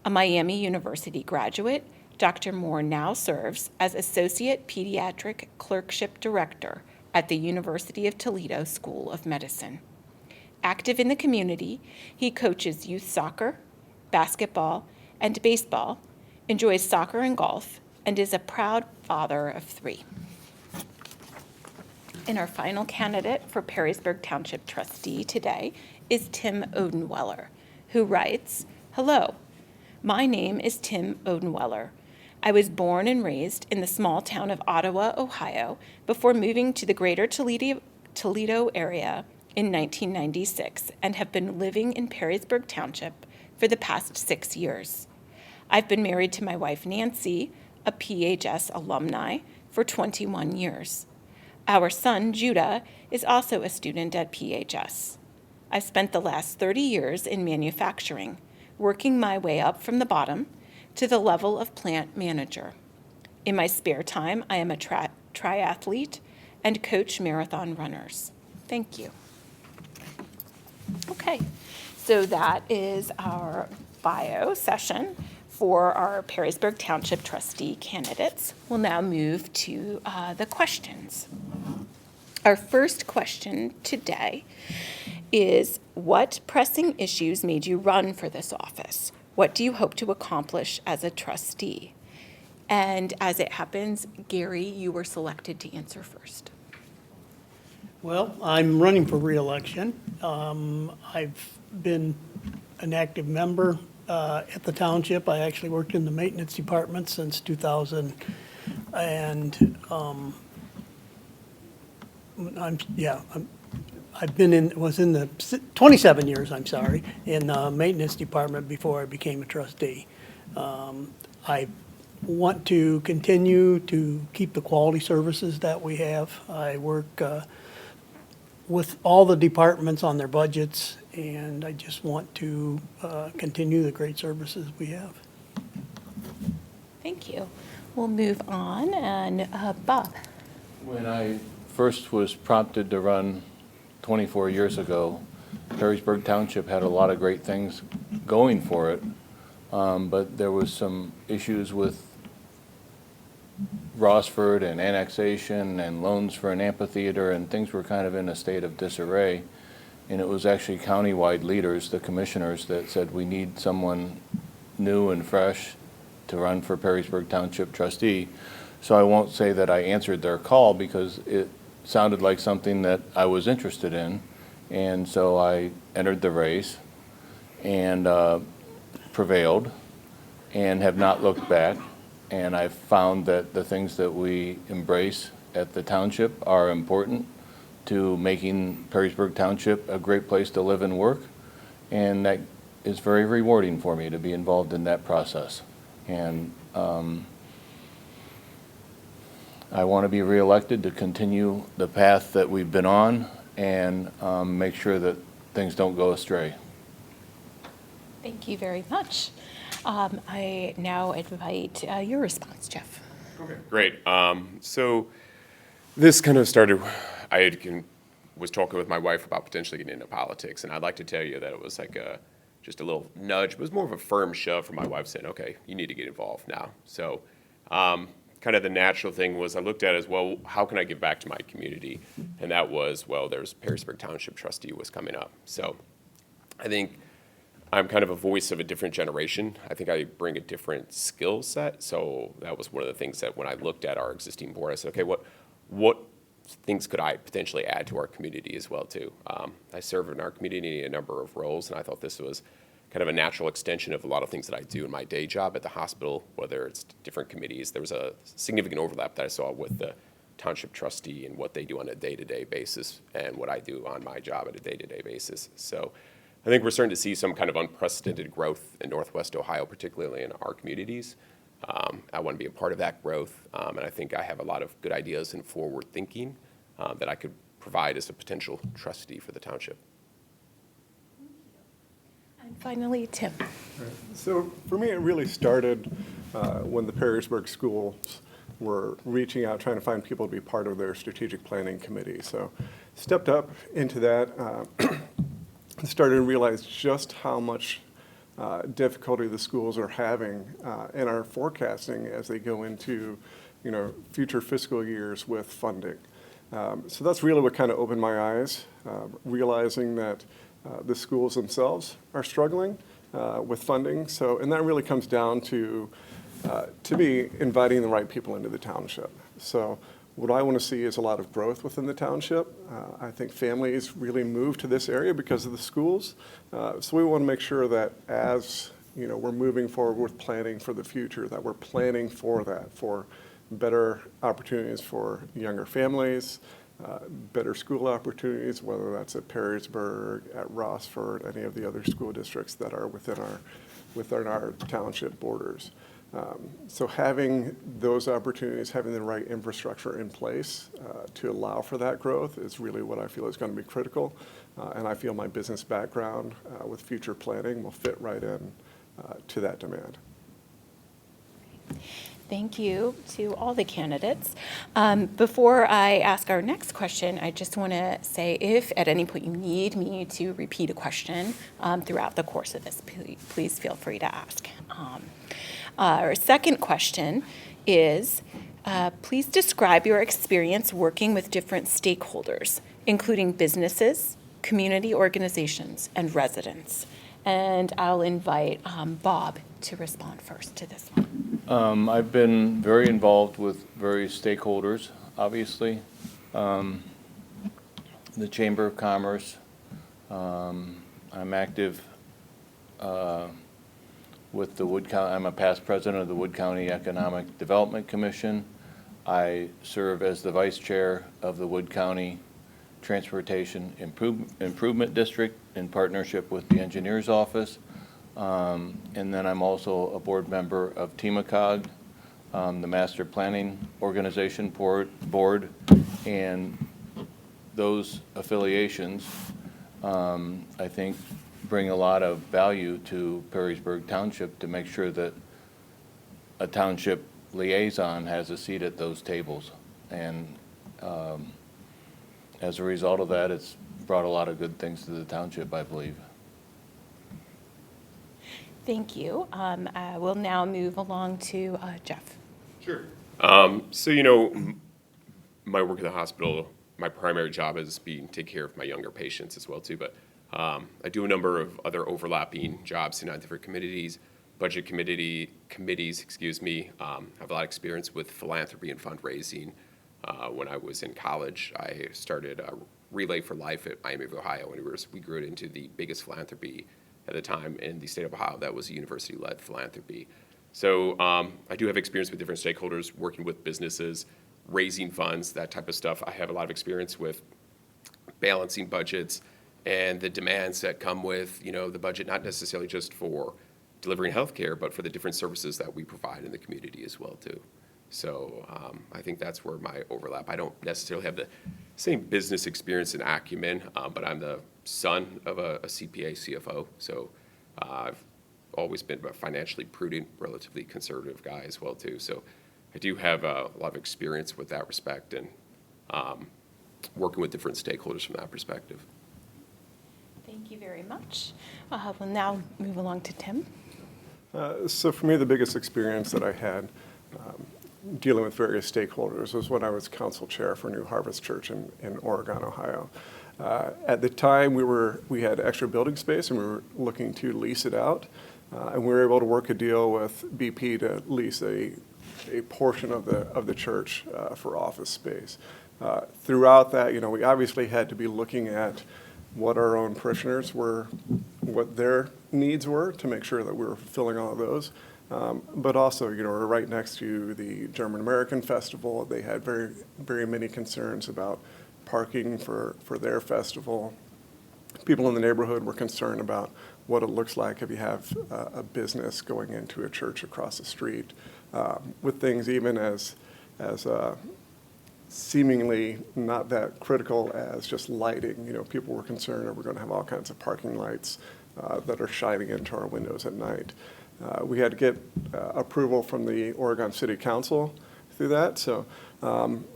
A Miami University graduate, Dr. Moore now serves as Associate Pediatric Clerkship Director at the University of Toledo School of Medicine. Active in the community, he coaches youth soccer, basketball, and baseball, enjoys soccer and golf, and is a proud father of 3. And our final candidate for Perrysburg Township trustee today is Tim Odenweller, who writes, "Hello, my name is Tim Odenweller. I was born and raised in the small town of Ottawa, Ohio, before moving to the greater Toledo Toledo area in 1996 and have been living in Perrysburg Township for the past 6 years. I've been married to my wife Nancy, a PHS alumni, for 21 years. Our son, Judah, is also a student at PHS. I've spent the last 30 years in manufacturing, working my way up from the bottom to the level of plant manager. In my spare time, I am a triathlete and coach marathon runners. Thank you. Okay, so that is our bio session for our Perrysburg Township trustee candidates. We'll now move to the questions. Our first question today is, what pressing issues made you run for this office? What do you hope to accomplish as a trustee? And as it happens, Gary, you were selected to answer first. Well, I'm running for reelection. I've been an active member at the township. I actually worked in the maintenance department since 2000, and was in the 27 years, I'm sorry, in the maintenance department before I became a trustee. I want to continue to keep the quality services that we have. I work with all the departments on their budgets, and I just want to continue the great services we have. Thank you. We'll move on, and Bob. When I first was prompted to run 24 years ago, Perrysburg Township had a lot of great things going for it, but there was some issues with Rossford and annexation and loans for an amphitheater, and things were kind of in a state of disarray. And it was actually countywide leaders, the commissioners, that said we need someone new and fresh to run for Perrysburg Township trustee. So I won't say that I answered their call, because it sounded like something that I was interested in. And so I entered the race and prevailed and have not looked back. And I've found that the things that we embrace at the township are important to making Perrysburg Township a great place to live and work. And that is very rewarding for me to be involved in that process. And I want to be reelected to continue the path that we've been on and make sure that things don't go astray. Thank you very much. I now invite your response, Jeff. Okay, great. So this kind of started, was talking with my wife about potentially getting into politics, and I'd like to tell you that it was like just a little nudge, but it was more of a firm shove from my wife saying, okay, you need to get involved now. So kind of the natural thing was I looked at it as, well, how can I give back to my community? And that was, well, there's Perrysburg Township trustee was coming up. So I think I'm kind of a voice of a different generation. I think I bring a different skill set. So that was one of the things that when I looked at our existing board, I said, okay, what things could I potentially add to our community as well too? I serve in our community in a number of roles, and I thought this was kind of a natural extension of a lot of things that I do in my day job at the hospital, whether it's different committees. There was a significant overlap that I saw with the township trustee and what they do on a day-to-day basis and what I do on my job at a day-to-day basis. So I think we're starting to see some kind of unprecedented growth in Northwest Ohio, particularly in our communities. I want to be a part of that growth, and I think I have a lot of good ideas and forward thinking that I could provide as a potential trustee for the township. And finally, Tim. So for me, it really started when the Perrysburg schools were reaching out, trying to find people to be part of their strategic planning committee. So stepped up into that, started to realize just how much difficulty the schools are having and are forecasting as they go into, future fiscal years with funding. So that's really what kind of opened my eyes, realizing that the schools themselves are struggling with funding. So, and that really comes down to me, inviting the right people into the township. So what I want to see is a lot of growth within the township. I think families really move to this area because of the schools. So we want to make sure that as we're moving forward with planning for the future, that we're planning for that, for better opportunities for younger families, better school opportunities, whether that's at Perrysburg, at Rossford, any of the other school districts that are within our township borders. So having those opportunities, having the right infrastructure in place to allow for that growth is really what I feel is going to be critical. And I feel my business background with future planning will fit right in to that demand. Thank you to all the candidates. Before I ask our next question, I just want to say if at any point you need me to repeat a question throughout the course of this, please feel free to ask. Our second question is, please describe your experience working with different stakeholders, including businesses, community organizations, and residents. And I'll invite Bob to respond first to this one. I've been very involved with various stakeholders, obviously. The Chamber of Commerce. I'm active with the Wood County. I'm a past president of the Wood County Economic Development Commission. I serve as the vice chair of the Wood County Transportation Improvement District in partnership with the Engineer's Office. And then I'm also a board member of TMACOG, the Master Planning Organization Board, and those affiliations, I think, bring a lot of value to Perrysburg Township to make sure that a township liaison has a seat at those tables. And as a result of that, it's brought a lot of good things to the township, I believe. Thank you. I will now move along to Jeff. Sure. So, my work at the hospital, my primary job is take care of my younger patients as well, too. But I do a number of other overlapping jobs in different committees, budget committees, excuse me. I have a lot of experience with philanthropy and fundraising. When I was in college, I started Relay for Life at Miami of Ohio, and we grew it into the biggest philanthropy at the time in the state of Ohio. That was a university-led philanthropy. So I do have experience with different stakeholders, working with businesses, raising funds, that type of stuff. I have a lot of experience with balancing budgets and the demands that come with, the budget, not necessarily just for delivering healthcare, but for the different services that we provide in the community as well, too. So I think that's where my overlap. I don't necessarily have the same business experience and acumen, but I'm the son of a CPA, CFO. So I've always been a financially prudent, relatively conservative guy as well, too. So I do have a lot of experience with that respect and working with different stakeholders from that perspective. Thank you very much. We'll now move along to Tim. So for me, the biggest experience that I had dealing with various stakeholders was when I was council chair for New Harvest Church in Oregon, Ohio. At the time, we had extra building space and we were looking to lease it out. And we were able to work a deal with BP to lease a portion of the church for office space. Throughout that, we obviously had to be looking at what our own parishioners were, what their needs were to make sure that we were fulfilling all of those. But also, we're right next to the German American Festival. They had very, very many concerns about parking for their festival. People in the neighborhood were concerned about what it looks like if you have a business going into a church across the street, with things even as seemingly not that critical as just lighting. People were concerned that we're going to have all kinds of parking lights that are shining into our windows at night. We had to get approval from the Oregon City Council through that. So a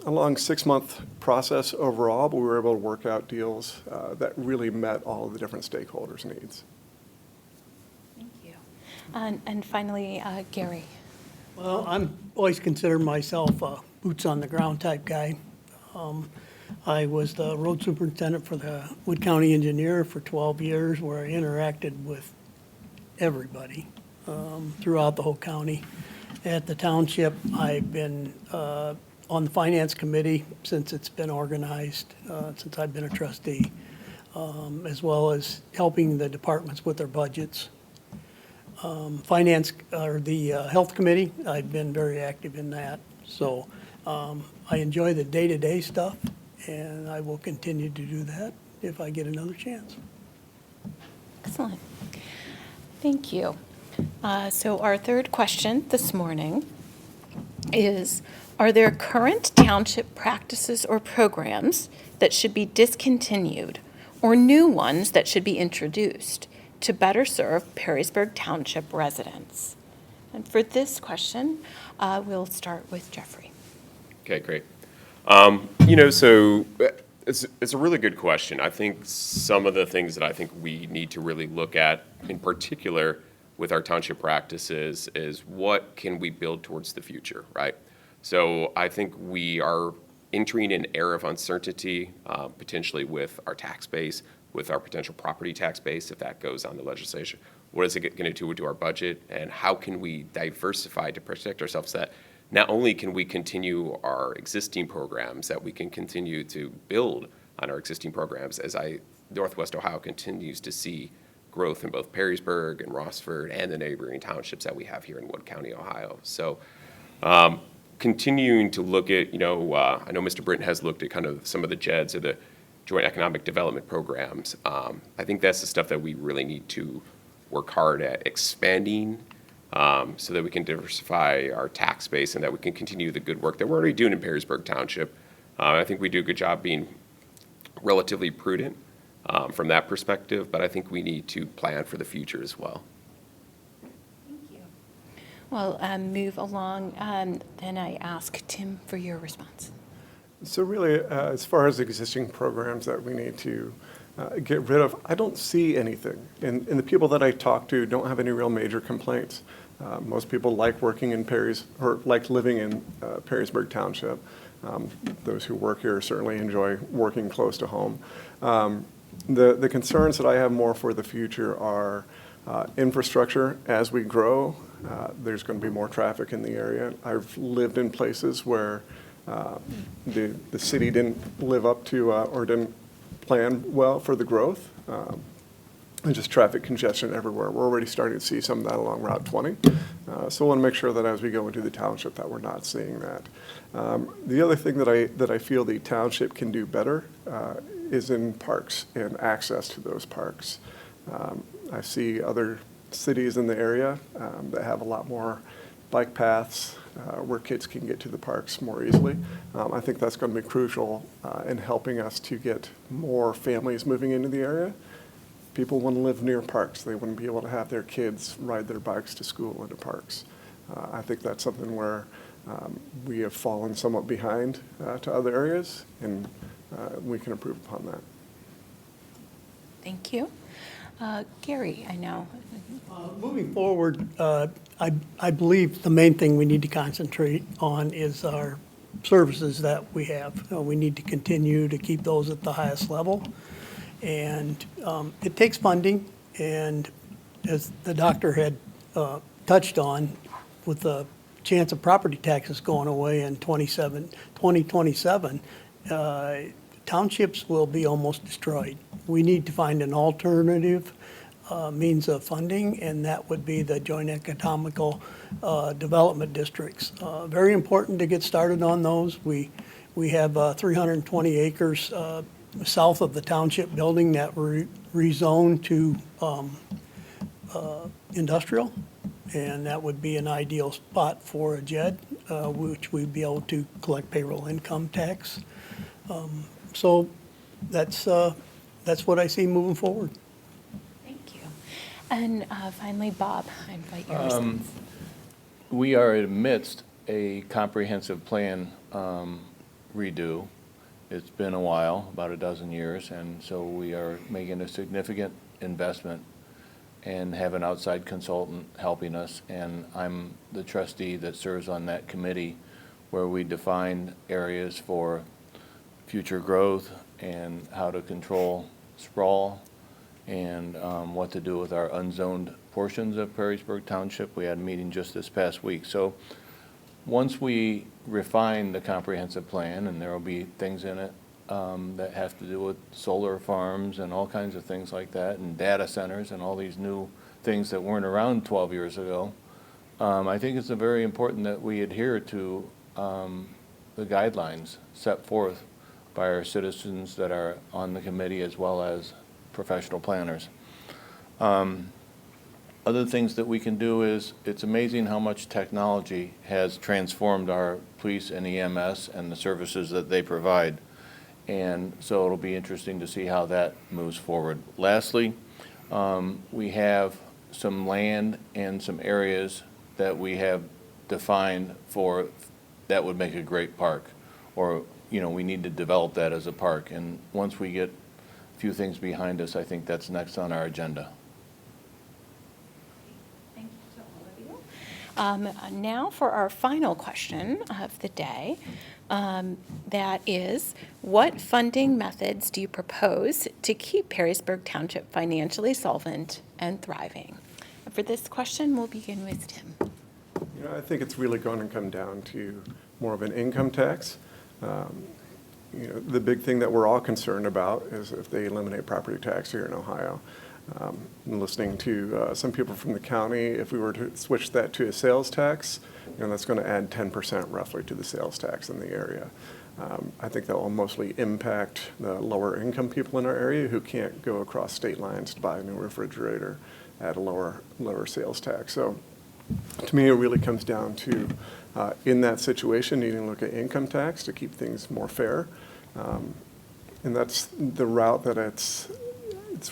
long 6-month process overall, but we were able to work out deals that really met all of the different stakeholders' needs. Thank you. And finally, Gary. Well, I'm always considered myself a boots-on-the-ground type guy. I was the road superintendent for the Wood County Engineer for 12 years, where I interacted with everybody throughout the whole county. At the township, I've been on the finance committee since it's been organized, since I've been a trustee, as well as helping the departments with their budgets. The health committee, I've been very active in that. So I enjoy the day-to-day stuff, and I will continue to do that if I get another chance. Excellent. Thank you. So our third question this morning is, are there current township practices or programs that should be discontinued or new ones that should be introduced to better serve Perrysburg Township residents? And for this question, we'll start with Jeffrey. Okay, great. So it's a really good question. I think some of the things that I think we need to really look at, in particular with our township practices, is what can we build towards the future, right? So I think we are entering an era of uncertainty, potentially with our tax base, with our potential property tax base, if that goes on the legislation. What is it going to do to our budget, and how can we diversify to protect ourselves that not only can we continue our existing programs, that we can continue to build on our existing programs as Northwest Ohio continues to see growth in both Perrysburg and Rossford and the neighboring townships that we have here in Wood County, Ohio. So continuing to look at, I know Mr. Britton has looked at kind of some of the JEDs or the Joint Economic Development Programs. I think that's the stuff that we really need to work hard at expanding, so that we can diversify our tax base and that we can continue the good work that we're already doing in Perrysburg Township. I think we do a good job being relatively prudent from that perspective, but I think we need to plan for the future as well. Thank you. Well, move along. Then I ask Tim for your response. So really, as far as existing programs that we need to get rid of, I don't see anything. And the people that I talk to don't have any real major complaints. Most people like working in like living in Perrysburg Township. Those who work here certainly enjoy working close to home. The concerns that I have more for the future are infrastructure. As we grow, there's going to be more traffic in the area. I've lived in places where the city didn't live up to or didn't plan well for the growth. And just traffic congestion everywhere. We're already starting to see some of that along Route 20. So I want to make sure that as we go into the township that we're not seeing that. The other thing that I feel the township can do better is in parks and access to those parks. I see other cities in the area that have a lot more bike paths where kids can get to the parks more easily. I think that's going to be crucial in helping us to get more families moving into the area. People want to live near parks. They want to be able to have their kids ride their bikes to school into parks. I think that's something where we have fallen somewhat behind to other areas, and we can improve upon that. Thank you. Gary, I know. Moving forward, I believe the main thing we need to concentrate on is our services that we have. We need to continue to keep those at the highest level. And it takes funding, and as the doctor had touched on, with the chance of property taxes going away in 2027, townships will be almost destroyed. We need to find an alternative means of funding, and that would be the joint economical development districts. Very important to get started on those. We have 320 acres south of the township building that were rezoned to industrial, and that would be an ideal spot for a JED, which we'd be able to collect payroll income tax. So that's what I see moving forward. Thank you. And finally, Bob, I invite your response. We are amidst a comprehensive plan redo. It's been a while, about a dozen years, and so we are making a significant investment and have an outside consultant helping us, and I'm the trustee that serves on that committee where we define areas for future growth and how to control sprawl and what to do with our unzoned portions of Perrysburg Township. We had a meeting just this past week. So once we refine the comprehensive plan, and there will be things in it that have to do with solar farms and all kinds of things like that, and data centers and all these new things that weren't around 12 years ago, I think it's very important that we adhere to the guidelines set forth by our citizens that are on the committee as well as professional planners. Other things that we can do is, it's amazing how much technology has transformed our police and EMS and the services that they provide. And so it'll be interesting to see how that moves forward. Lastly, we have some land and some areas that we have defined for, that would make a great park. Or, you know, we need to develop that as a park. And once we get a few things behind us, I think that's next on our agenda. Thank you to all of you. Now for our final question of the day. That is, what funding methods do you propose to keep Perrysburg Township financially solvent and thriving? For this question, we'll begin with Tim. You know, I think it's really going to come down to more of an income tax. You know, the big thing that we're all concerned about is if they eliminate property tax here in Ohio. And listening to some people from the county, if we were to switch that to a sales tax, you know, that's going to add 10% roughly to the sales tax in the area. I think that will mostly impact the lower income people in our area who can't go across state lines to buy a new refrigerator at a lower sales tax. So to me, it really comes down to, in that situation, needing to look at income tax to keep things more fair. And that's the route that it's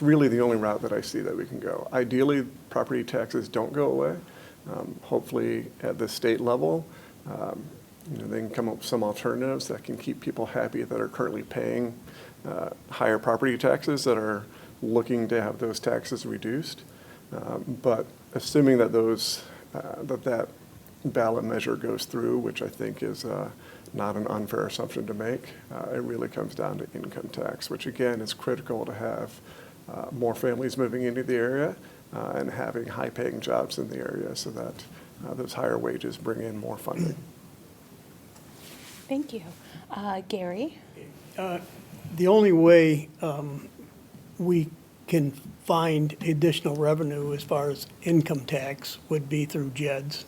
really the only route that I see that we can go. Ideally, property taxes don't go away. Hopefully, at the state level, you know, they can come up with some alternatives that can keep people happy that are currently paying higher property taxes, that are looking to have those taxes reduced. But assuming that that ballot measure goes through, which I think is not an unfair assumption to make, it really comes down to income tax, which again is critical to have more families moving into the area and having high-paying jobs in the area so that those higher wages bring in more funding. Thank you. Gary? The only way we can find additional revenue as far as income tax would be through JEDs.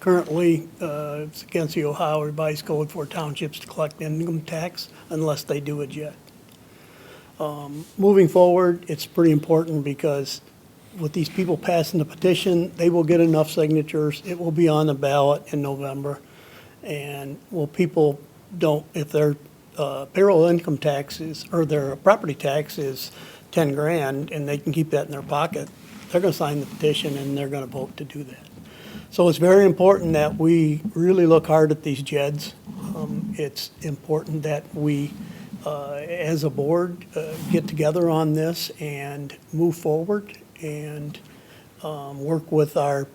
Currently, it's against the Ohio Revised Code for townships to collect income tax unless they do a JED. Moving forward, it's pretty important because with these people passing the petition, they will get enough signatures. It will be on the ballot in November. And people don't, if their payroll income taxes or their property tax is 10 grand and they can keep that in their pocket, they're going to sign the petition and they're going to vote to do that. So it's very important that we really look hard at these JEDs. It's important that we, as a board, get together on this and move forward and work with our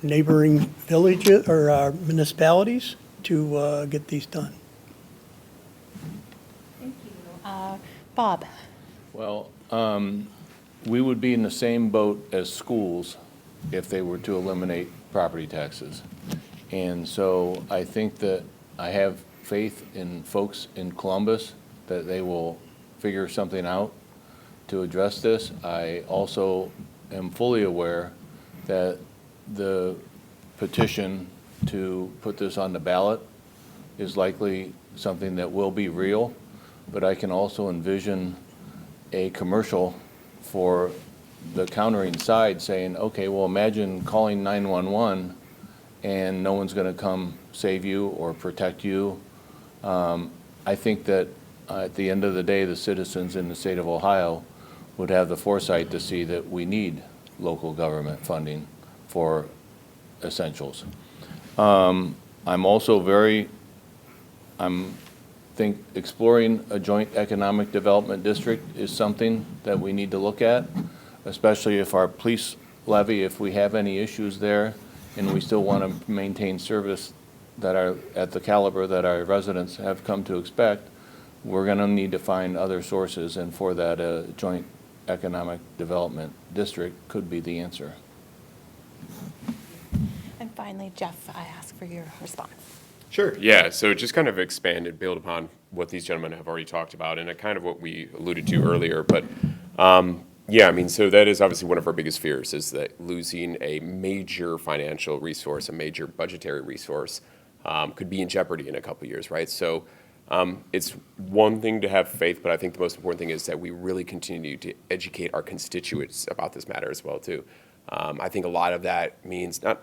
neighboring villages or our municipalities to get these done. Thank you. Bob? Well, we would be in the same boat as schools if they were to eliminate property taxes. And so I think that I have faith in folks in Columbus that they will figure something out to address this. I also am fully aware that the petition to put this on the ballot is likely something that will be real, but I can also envision a commercial for the countering side saying, okay, well, imagine calling 911 and no one's going to come save you or protect you. I think that at the end of the day, the citizens in the state of Ohio would have the foresight to see that we need local government funding for essentials. I'm also think exploring a joint economic development district is something that we need to look at, especially if our police levy, if we have any issues there and we still want to maintain service that are at the caliber that our residents have come to expect, we're going to need to find other sources, and for that, a joint economic development district could be the answer. And finally, Jeff, I ask for your response. Sure, yeah, so just kind of expand and build upon what these gentlemen have already talked about, and kind of what we alluded to earlier, but yeah, I mean, so that is obviously one of our biggest fears, is that losing a major financial resource, a major budgetary resource, could be in jeopardy in a couple years, right? So It's one thing to have faith, but I think the most important thing is that we really continue to educate our constituents about this matter as well, too. I think a lot of that means not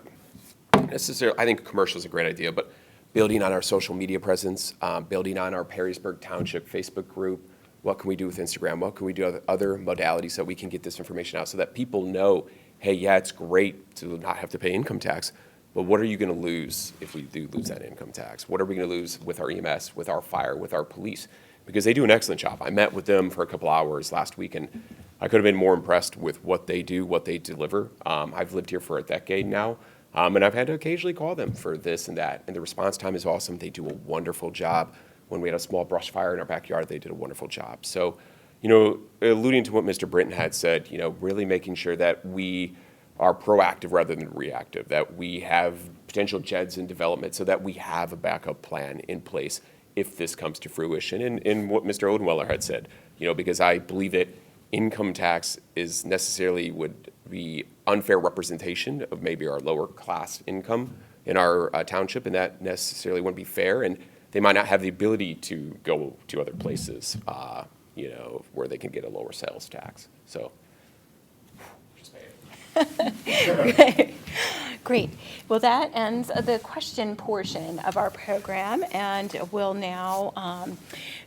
necessarily, I think commercial is a great idea, but building on our social media presence, building on our Perrysburg Township Facebook group. What can we do with Instagram? What can we do with other modalities so we can get this information out so that people know, hey, yeah, it's great to not have to pay income tax, but what are you going to lose if we do lose that income tax? What are we going to lose with our EMS, with our fire, with our police? Because they do an excellent job. I met with them for a couple hours last week, and I could have been more impressed with what they do, what they deliver. I've lived here for a decade now, and I've had to occasionally call them for this and that, and the response time is awesome. They do a wonderful job. When we had a small brush fire in our backyard, they did a wonderful job. So, alluding to what Mr. Britton had said, really making sure that we are proactive rather than reactive, that we have potential JEDs in development so that we have a backup plan in place if this comes to fruition. And what Mr. Odenweller had said, because I believe that income tax is necessarily would be unfair representation of maybe our lower class income in our township, and that necessarily wouldn't be fair. And they might not have the ability to go to other places, where they can get a lower sales tax. So, just Great. Well, that ends the question portion of our program, and we'll now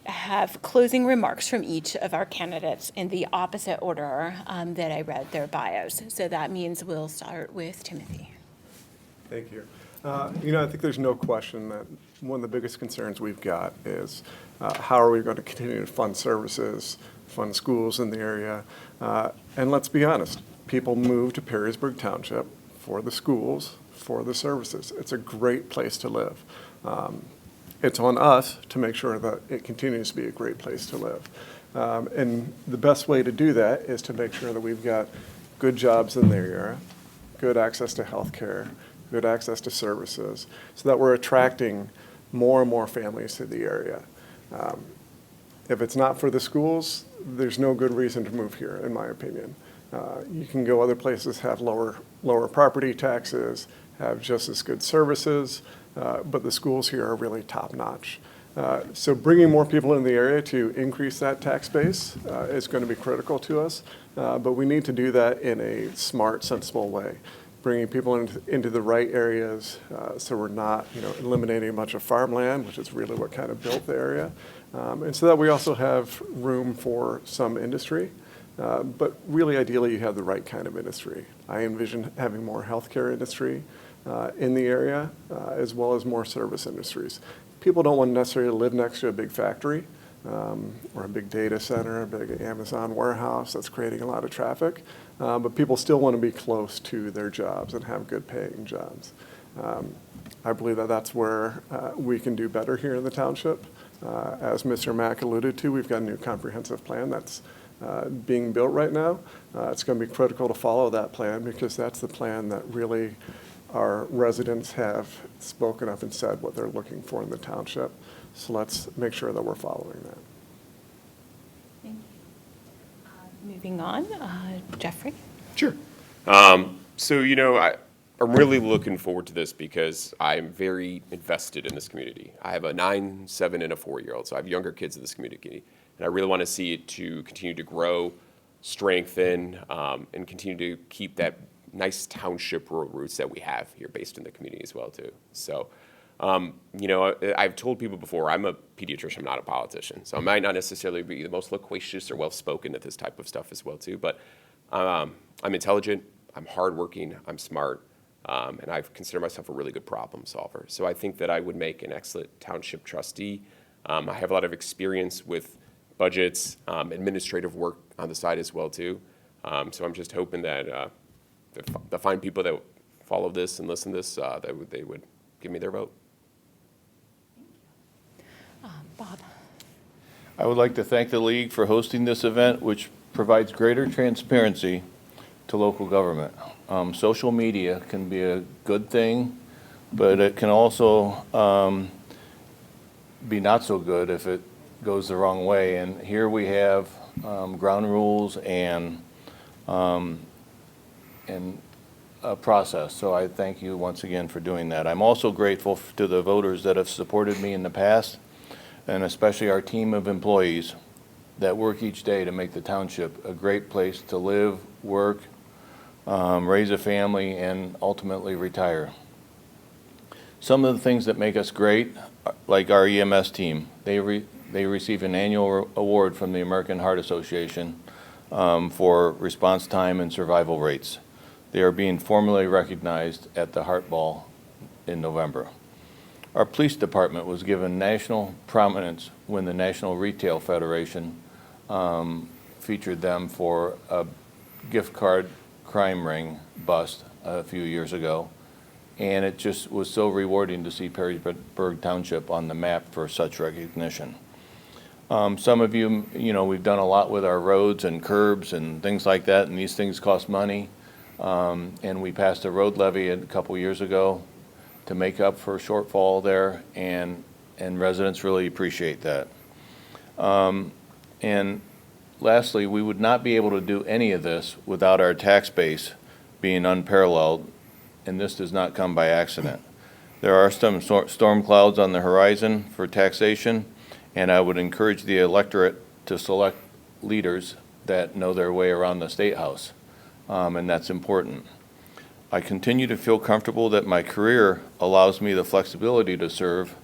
have closing remarks from each of our candidates in the opposite order that I read their bios. So that means we'll start with Timothy. Thank you. I think there's no question that one of the biggest concerns we've got is how are we going to continue to fund services, fund schools in the area? And let's be honest, people move to Perrysburg Township for the schools, for the services. It's a great place to live. It's on us to make sure that it continues to be a great place to live. And the best way to do that is to make sure that we've got good jobs in the area, good access to health care, good access to services, so that we're attracting more and more families to the area. If it's not for the schools, there's no good reason to move here, in my opinion. You can go other places, have lower property taxes, have just as good services, but the schools here are really top-notch. So bringing more people in the area to increase that tax base is going to be critical to us, but we need to do that in a smart, sensible way. Bringing people into the right areas, so we're not, eliminating a bunch of farmland, which is really what kind of built the area, and so that we also have room for some industry, but really ideally you have the right kind of industry. I envision having more healthcare industry in the area, as well as more service industries. People don't want to necessarily live next to a big factory or a big data center, a big Amazon warehouse that's creating a lot of traffic. But people still want to be close to their jobs and have good paying jobs. I believe that that's where we can do better here in the township. As Mr. Mack alluded to, we've got a new comprehensive plan that's being built right now. It's going to be critical to follow that plan because that's the plan that really our residents have spoken up and said what they're looking for in the township. So let's make sure that we're following that. Thank you. Moving on, Jeffrey. Sure. So, I'm really looking forward to this because I'm very invested in this community. I have a 9, 7, and a 4-year-old, so I have younger kids in this community. And I really want to see it to continue to grow, strengthen, and continue to keep that nice township rural roots that we have here based in the community as well, too. So, I've told people before, I'm a pediatrician, I'm not a politician. So I might not necessarily be the most loquacious or well-spoken at this type of stuff as well, too. But I'm intelligent, I'm hardworking, I'm smart, and I consider myself a really good problem solver. So I think that I would make an excellent township trustee. I have a lot of experience with budgets, administrative work on the side as well, too. So I'm just hoping that the fine people that follow this and listen to this, they would give me their vote. Bob. I would like to thank the league for hosting this event, which provides greater transparency to local government. Social media can be a good thing, but it can also be not so good if it goes the wrong way. And here we have ground rules and a process. So I thank you once again for doing that. I'm also grateful to the voters that have supported me in the past. and especially our team of employees that work each day to make the township a great place to live, work, raise a family, and ultimately retire. Some of the things that make us great, like our EMS team, they receive an annual award from the American Heart Association for response time and survival rates. They are being formally recognized at the Heart Ball in November. Our police department was given national prominence when the National Retail Federation featured them for a gift card crime ring bust a few years ago. And it just was so rewarding to see Perrysburg Township on the map for such recognition. Some of you, we've done a lot with our roads and curbs and things like that, and these things cost money. And we passed a road levy a couple years ago to make up for a shortfall there, and residents really appreciate that. And lastly, we would not be able to do any of this without our tax base being unparalleled, and this does not come by accident. There are some storm clouds on the horizon for taxation, and I would encourage the electorate to select leaders that know their way around the State House, and that's important. I continue to feel comfortable that my career allows me the flexibility to serve,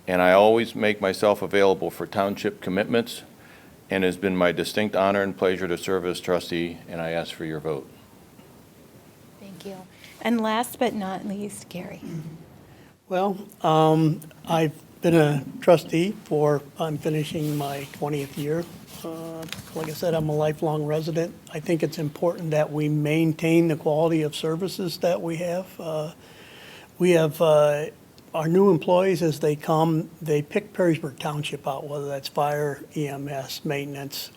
and I always make myself available for township commitments, and it has been my distinct honor and pleasure to serve as trustee, and I ask for your vote. Thank you. And last but not least, Gary. Well, I've been a trustee I'm finishing my 20th year. Like I said, I'm a lifelong resident. I think it's important that we maintain the quality of services that we have. We have our new employees, as they come, they pick Perrysburg Township out, whether that's fire, EMS, maintenance.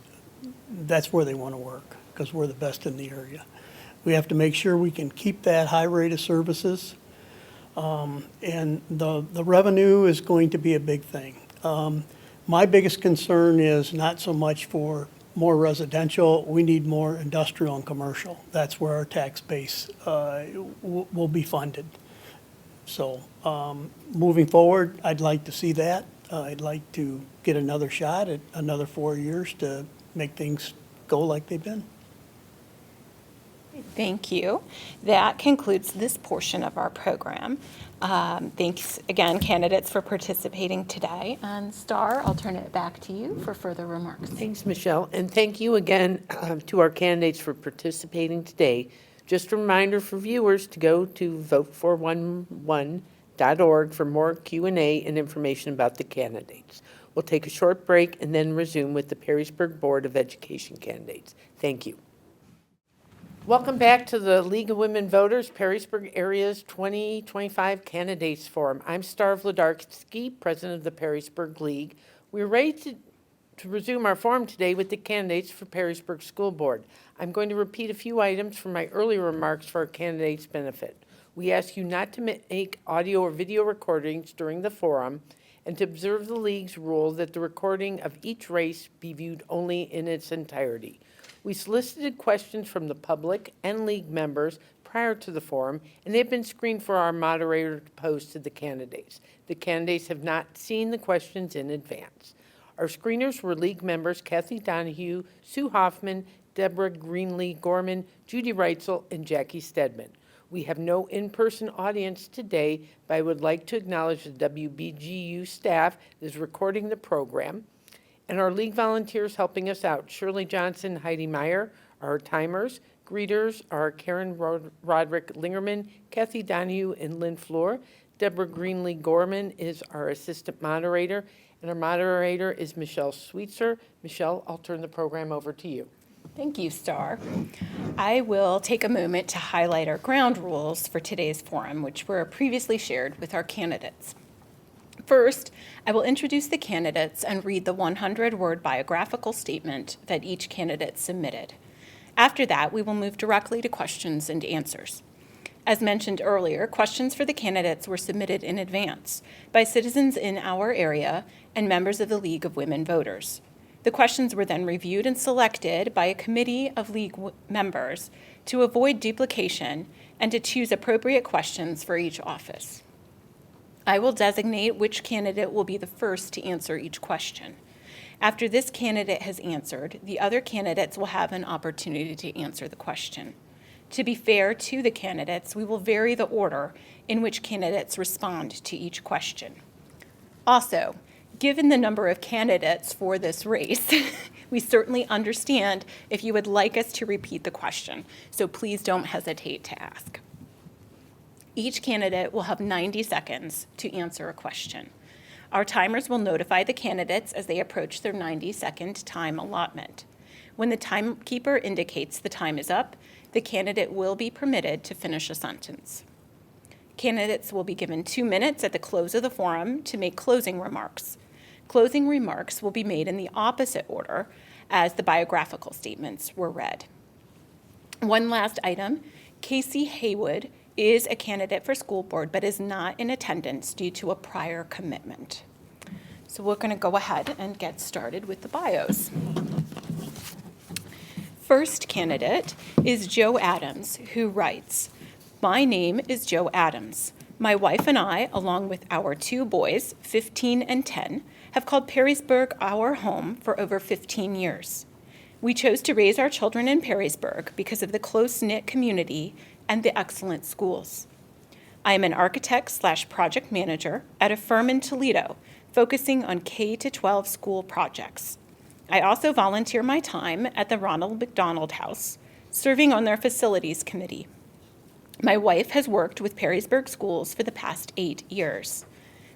That's where they want to work because we're the best in the area. We have to make sure we can keep that high rate of services. And the revenue is going to be a big thing. My biggest concern is not so much for more residential. We need more industrial and commercial. That's where our tax base will be funded. So moving forward, I'd like to see that. I'd like to get another shot at another 4 years to make things go like they've been. Thank you. That concludes this portion of our program. Thanks again, candidates, for participating today. And Star, I'll turn it back to you for further remarks. Thanks, Michelle, and thank you again to our candidates for participating today. Just a reminder for viewers to go to vote411.org for more Q&A and information about the candidates. We'll take a short break and then resume with the Perrysburg Board of Education candidates. Thank you. Welcome back to the League of Women Voters, Perrysburg Area's 2025 Candidates Forum. I'm Star Vladarski, president of the Perrysburg League. We're ready to resume our forum today with the candidates for Perrysburg School Board. I'm going to repeat a few items from my earlier remarks for our candidates' benefit. We ask you not to make audio or video recordings during the forum and to observe the League's rule that the recording of each race be viewed only in its entirety. We solicited questions from the public and League members prior to the forum, and they've been screened for our moderator to pose to the candidates. The candidates have not seen the questions in advance. Our screeners were League members Kathy Donahue, Sue Hoffman, Deborah Greenlee-Gorman, Judy Reitzel, and Jackie Stedman. We have no in-person audience today, but I would like to acknowledge the WBGU staff that is recording the program, and our League volunteers helping us out. Shirley Johnson, Heidi Meyer, our timers. Greeters are Karen Roderick Lingerman, Kathy Donahue, and Lynn Floor. Deborah Greenlee-Gorman is our assistant moderator, and our moderator is Michelle Sweetser. Michelle, I'll turn the program over to you. Thank you, Star. I will take a moment to highlight our ground rules for today's forum, which were previously shared with our candidates. First, I will introduce the candidates and read the 100-word biographical statement that each candidate submitted. After that, we will move directly to questions and answers. As mentioned earlier, questions for the candidates were submitted in advance by citizens in our area and members of the League of Women Voters. The questions were then reviewed and selected by a committee of League members to avoid duplication and to choose appropriate questions for each office. I will designate which candidate will be the first to answer each question. After this candidate has answered, the other candidates will have an opportunity to answer the question. To be fair to the candidates, we will vary the order in which candidates respond to each question. Also, given the number of candidates for this race, we certainly understand if you would like us to repeat the question, so please don't hesitate to ask. Each candidate will have 90 seconds to answer a question. Our timers will notify the candidates as they approach their 90-second time allotment. When the timekeeper indicates the time is up, the candidate will be permitted to finish a sentence. Candidates will be given 2 minutes at the close of the forum to make closing remarks. Closing remarks will be made in the opposite order as the biographical statements were read. One last item, Casey Haywood is a candidate for school board but is not in attendance due to a prior commitment. So we're going to go ahead and get started with the bios. First candidate is Joe Adams, who writes, "My name is Joe Adams. My wife and I, along with our 2 boys, 15 and 10, have called Perrysburg our home for over 15 years. We chose to raise our children in Perrysburg because of the close-knit community and the excellent schools. I am an architect/project manager at a firm in Toledo, focusing on K-12 school projects. I also volunteer my time at the Ronald McDonald House, serving on their facilities committee. My wife has worked with Perrysburg schools for the past 8 years.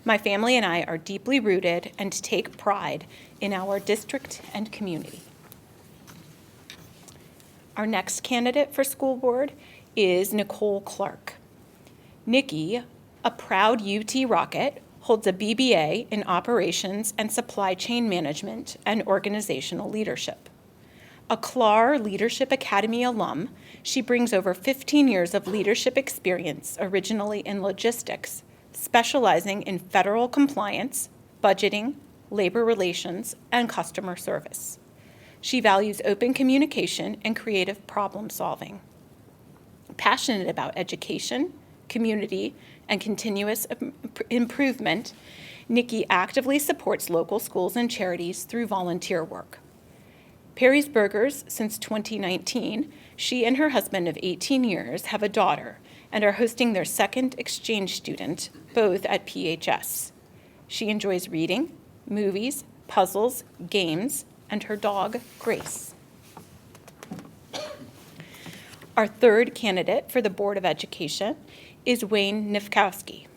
My family and I are deeply rooted and take pride in our district and community." Our next candidate for school board is Nicole Clark. Nikki, a proud UT Rocket, holds a BBA in Operations and Supply Chain Management and Organizational Leadership. A CLAR Leadership Academy alum, she brings over 15 years of leadership experience, originally in logistics, specializing in federal compliance, budgeting, labor relations, and customer service. She values open communication and creative problem solving. Passionate about education, community, and continuous improvement, Nikki actively supports local schools and charities through volunteer work. Perrysburgers since 2019, she and her husband of 18 years have a daughter and are hosting their second exchange student, both at PHS. She enjoys reading, movies, puzzles, games, and her dog, Grace. Our third candidate for the Board of Education is Wayne Nifkowski.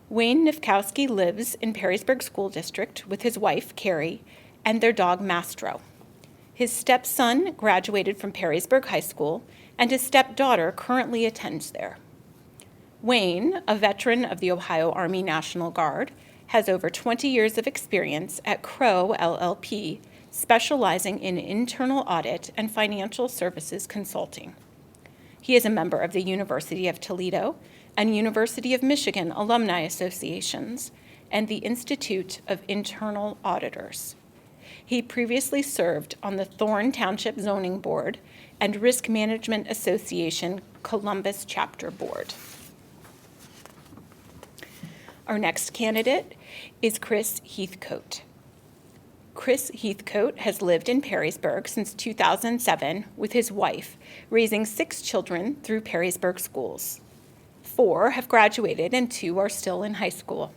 Wayne Nifkowski lives in Perrysburg School District with his wife, Carrie, and their dog, Mastro. His stepson graduated from Perrysburg High School, and his stepdaughter currently attends there. Wayne, a veteran of the Ohio Army National Guard, has over 20 years of experience at Crow LLP, specializing in internal audit and financial services consulting. He is a member of the University of Toledo and University of Michigan Alumni Associations and the Institute of Internal Auditors. He previously served on the Thorne Township Zoning Board and Risk Management Association Columbus Chapter Board. Our next candidate is Chris Heathcote. Chris Heathcote has lived in Perrysburg since 2007 with his wife, raising 6 children through Perrysburg schools. 4 have graduated and 2 are still in high school.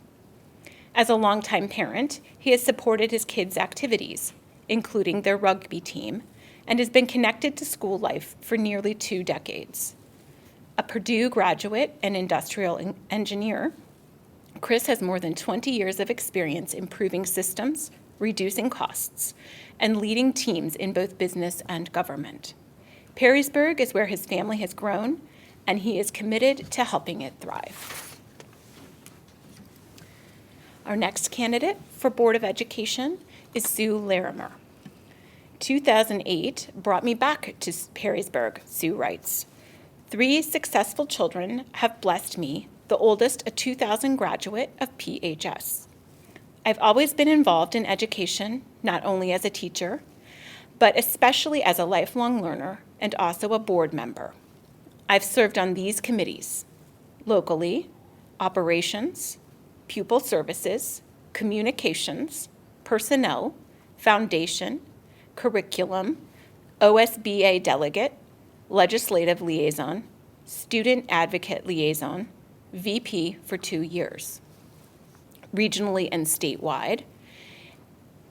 As a longtime parent, he has supported his kids' activities, including their rugby team, and has been connected to school life for nearly 2 decades. A Purdue graduate and industrial engineer, Chris has more than 20 years of experience improving systems, reducing costs, and leading teams in both business and government. Perrysburg is where his family has grown, and he is committed to helping it thrive. Our next candidate for Board of Education is Sue Larimer. 2008 brought me back to Perrysburg, Sue writes. 3 successful children have blessed me, the oldest a 2000 graduate of PHS. I've always been involved in education, not only as a teacher, but especially as a lifelong learner and also a board member. I've served on these committees: locally, operations, pupil services, communications, personnel, foundation, curriculum, OSBA delegate, legislative liaison, student advocate liaison, VP for 2 years. Regionally and statewide,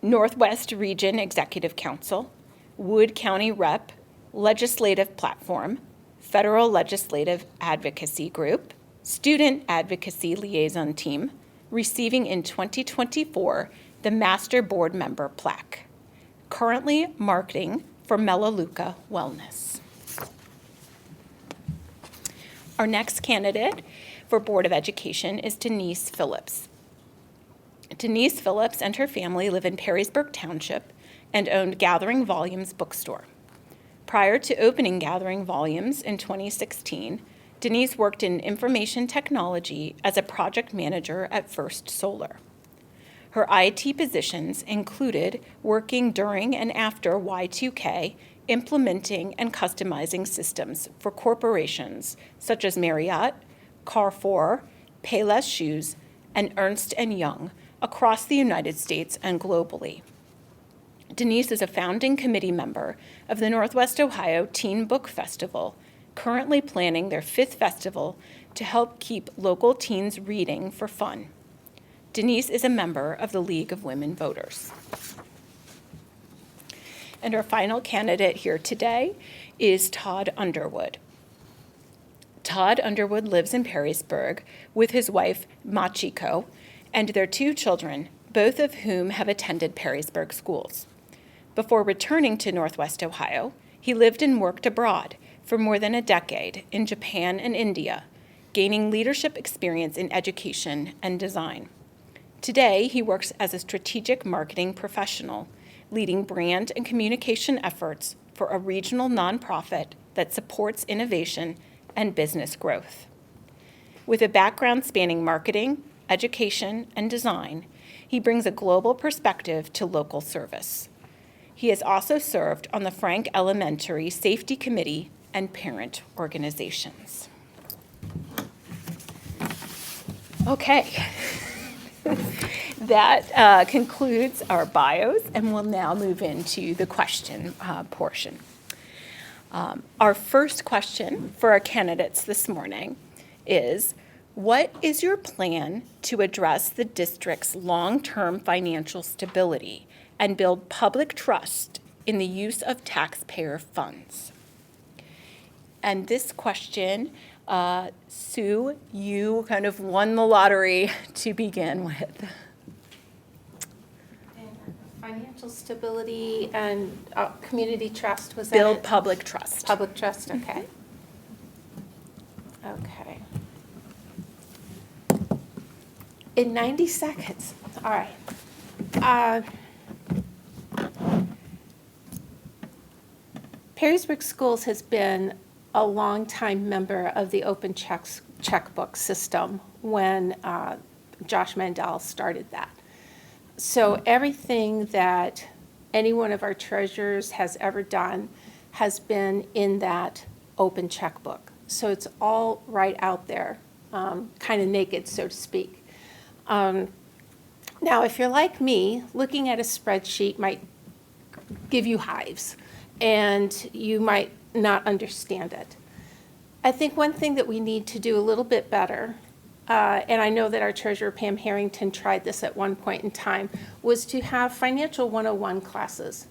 Northwest Region Executive Council, Wood County Rep, Legislative Platform, Federal Legislative Advocacy Group, Student Advocacy Liaison Team, receiving in 2024 the Master Board Member plaque. Currently marketing for Melaleuca Wellness. Our next candidate for Board of Education is Denise Phillips. Denise Phillips and her family live in Perrysburg Township and owned Gathering Volumes bookstore. Prior to opening Gathering Volumes in 2016, Denise worked in information technology as a project manager at First Solar. Her IT positions included working during and after Y2K, implementing and customizing systems for corporations such as Marriott, Carrefour, Payless Shoes, and Ernst & Young across the United States and globally. Denise is a founding committee member of the Northwest Ohio Teen Book Festival, currently planning their 5th festival to help keep local teens reading for fun. Denise is a member of the League of Women Voters. And our final candidate here today is Todd Underwood. Todd Underwood lives in Perrysburg with his wife, Machiko, and their 2 children, both of whom have attended Perrysburg schools. Before returning to Northwest Ohio, he lived and worked abroad for more than a decade in Japan and India, gaining leadership experience in education and design. Today, he works as a strategic marketing professional, leading brand and communication efforts for a regional nonprofit that supports innovation and business growth. With a background spanning marketing, education, and design, he brings a global perspective to local service. He has also served on the Frank Elementary Safety Committee and parent organizations. Okay. That concludes our bios, and we'll now move into the question portion. Our first question for our candidates this morning is, what is your plan to address the district's long-term financial stability and build public trust in the use of taxpayer funds? And this question, Sue, you kind of won the lottery to begin with. Financial stability and community trust, was that Build it? public trust. Public trust, okay. Okay. In 90 seconds, all right. Perrysburg Schools has been a longtime member of the open checkbook system when Josh Mandel started that. So everything that any one of our treasurers has ever done has been in that open checkbook. So it's all right out there, kind of naked, so to speak. Now, if you're like me, looking at a spreadsheet might give you hives, and you might not understand it. I think one thing that we need to do a little bit better, and I know that our treasurer, Pam Harrington, tried this at one point in time, was to have financial 101 classes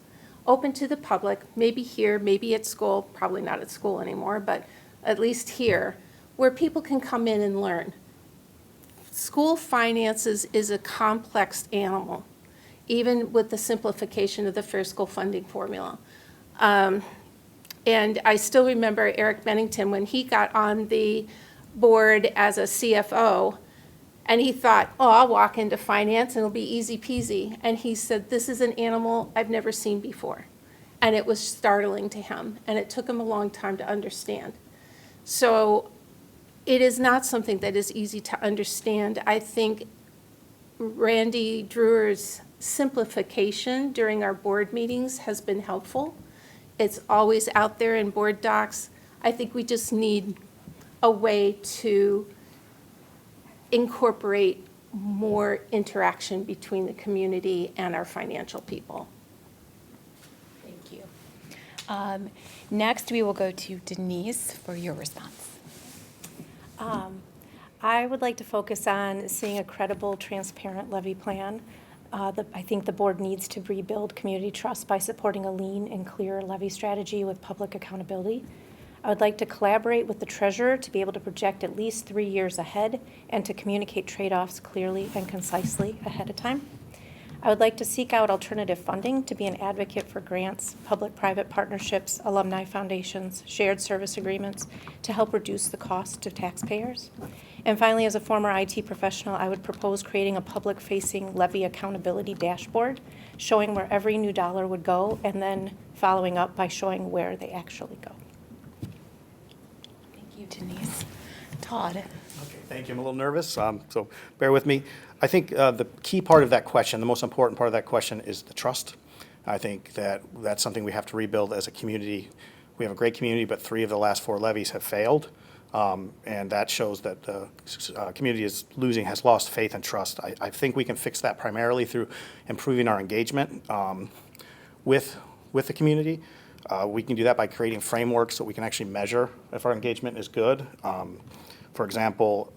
open to the public, maybe here, maybe at school, probably not at school anymore, but at least here, where people can come in and learn. School finances is a complex animal, even with the simplification of the Fair School Funding Formula. And I still remember Eric Bennington when he got on the board as a CFO, and he thought, oh, I'll walk into finance and it'll be easy peasy. And he said, this is an animal I've never seen before. And it was startling to him, and it took him a long time to understand. So it is not something that is easy to understand. I think Randy Drewer's simplification during our board meetings has been helpful. It's always out there in board docs. I think we just need a way to incorporate more interaction between the community and our financial people. Thank you. Next, we will go to Denise for your response. I would like to focus on seeing a credible, transparent levy plan. I think the board needs to rebuild community trust by supporting a lean and clear levy strategy with public accountability. I would like to collaborate with the treasurer to be able to project at least 3 years ahead and to communicate trade-offs clearly and concisely ahead of time. I would like to seek out alternative funding to be an advocate for grants, public-private partnerships, alumni foundations, shared service agreements to help reduce the cost to taxpayers. And finally, as a former IT professional, I would propose creating a public-facing levy accountability dashboard showing where every new dollar would go and then following up by showing where they actually go. Thank you, Denise. Todd. Okay, thank you. I'm a little nervous, so bear with me. I think the key part of that question, the most important part of that question is the trust. I think that's something we have to rebuild as a community. We have a great community, but 3 of the last 4 levies have failed. And that shows that the community has lost faith and trust. I think we can fix that primarily through improving our engagement with the community. We can do that by creating frameworks so we can actually measure if our engagement is good. For example,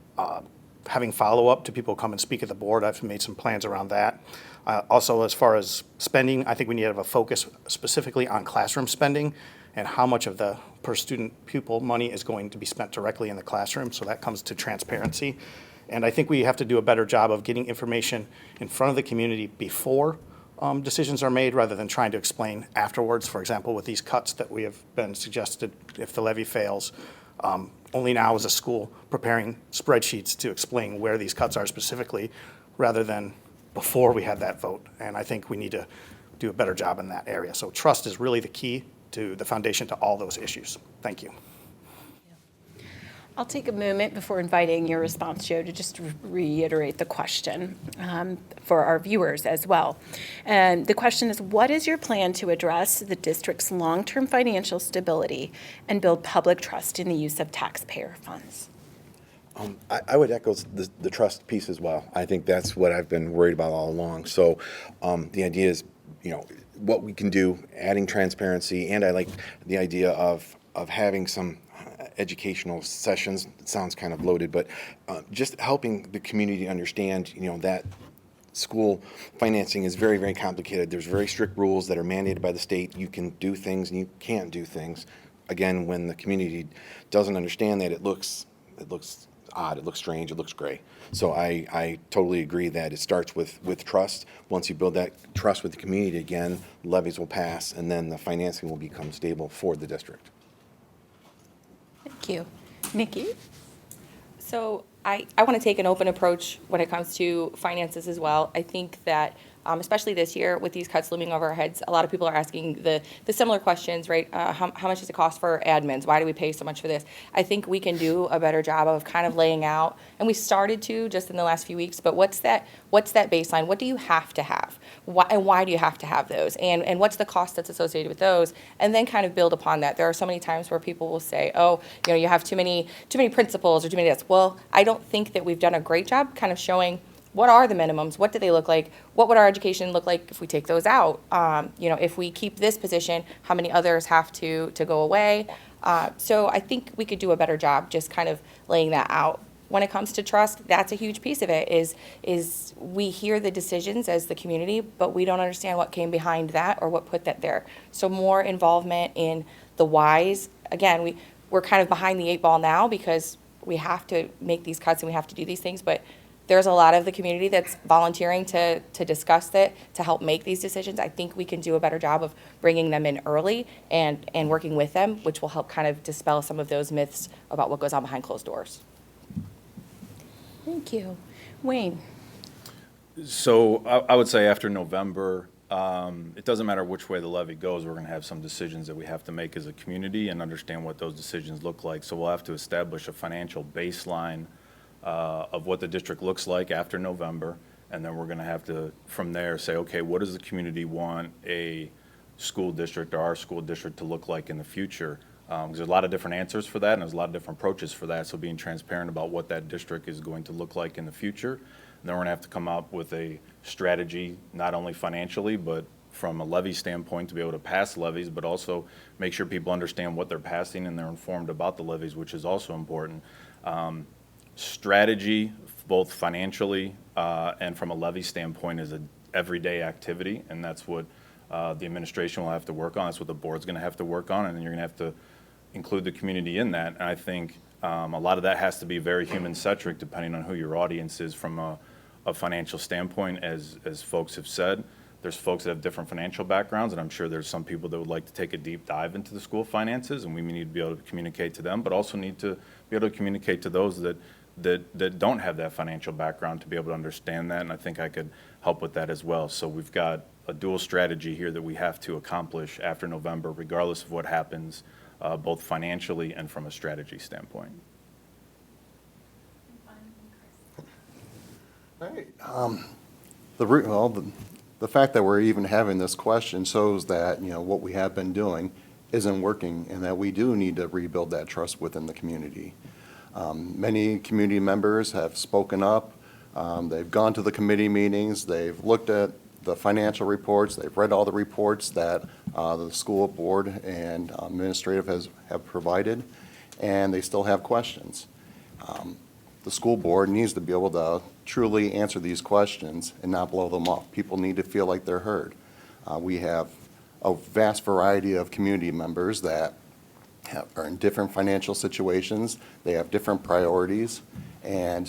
having follow-up to people who come and speak at the board. I've made some plans around that. Also, as far as spending, I think we need to have a focus specifically on classroom spending and how much of the per student pupil money is going to be spent directly in the classroom. So that comes to transparency. And I think we have to do a better job of getting information in front of the community before decisions are made rather than trying to explain afterwards. For example, with these cuts that we have been suggested, if the levy fails, only now is a school preparing spreadsheets to explain where these cuts are specifically rather than before we had that vote. And I think we need to do a better job in that area. So trust is really the key to the foundation to all those issues. Thank you. I'll take a moment before inviting your response, Joe, to just reiterate the question for our viewers as well. And the question is, what is your plan to address the district's long-term financial stability and build public trust in the use of taxpayer funds? I would echo the trust piece as well. I think that's what I've been worried about all along. So the idea is, what we can do, adding transparency, and I like the idea of having some educational sessions. It sounds kind of loaded, but just helping the community understand, that school financing is very, very complicated. There's very strict rules that are mandated by the state. You can do things and you can't do things. Again, when the community doesn't understand that, it looks odd, it looks strange, it looks gray. So I totally agree that it starts with trust. Once you build that trust with the community again, levies will pass, and then the financing will become stable for the district. Thank you. Nikki? So I want to take an open approach when it comes to finances as well. I think that especially this year with these cuts looming over our heads, a lot of people are asking the similar questions, right? How much does it cost for admins? Why do we pay so much for this? I think we can do a better job of kind of laying out, and we started to just in the last few weeks, but what's that baseline? What do you have to have? Why do you have to have those? And what's the cost that's associated with those? And then kind of build upon that. There are so many times where people will say, oh, you have too many principals or too many this. Well, I don't think that we've done a great job kind of showing what are the minimums? What do they look like? What would our education look like if we take those out? If we keep this position, how many others have to go away? So I think we could do a better job just kind of laying that out. When it comes to trust, that's a huge piece of it, is we hear the decisions as the community, but we don't understand what came behind that or what put that there. So more involvement in the whys. Again, we're kind of behind the 8 ball now because we have to make these cuts and we have to do these things, but there's a lot of the community that's volunteering to discuss it, to help make these decisions. I think we can do a better job of bringing them in early and working with them, which will help kind of dispel some of those myths about what goes on behind closed doors. Thank you. Wayne? So I would say after November, it doesn't matter which way the levy goes, we're going to have some decisions that we have to make as a community and understand what those decisions look like. So we'll have to establish a financial baseline of what the district looks like after November, and then we're going to have to, from there, say, okay, what does the community want a school district or our school district to look like in the future? Because there's a lot of different answers for that, and there's a lot of different approaches for that, so being transparent about what that district is going to look like in the future then we're going to have to come up with a strategy, not only financially, but from a levy standpoint to be able to pass levies, but also make sure people understand what they're passing and they're informed about the levies, which is also important. Strategy, both financially and from a levy standpoint, is an everyday activity, and that's what the administration will have to work on. That's what the board's going to have to work on, and then you're going to have to include the community in that. And I think a lot of that has to be very human-centric, depending on who your audience is from a financial standpoint. As folks have said, there's folks that have different financial backgrounds, and I'm sure there's some people that would like to take a deep dive into the school finances, and we need to be able to communicate to them, but also need to be able to communicate to those that don't have that financial background to be able to understand that, and I think I could help with that as well. So we've got a dual strategy here that we have to accomplish after November, regardless of what happens, both financially and from a strategy standpoint. All right. The fact that we're even having this question shows that, what we have been doing isn't working, and that we do need to rebuild that trust within the community. Many community members have spoken up. They've gone to the committee meetings. They've looked at the financial reports. They've read all the reports that the school board and administrative have provided, and they still have questions. The school board needs to be able to truly answer these questions and not blow them off. People need to feel like they're heard. We have a vast variety of community members that are in different financial situations. They have different priorities, and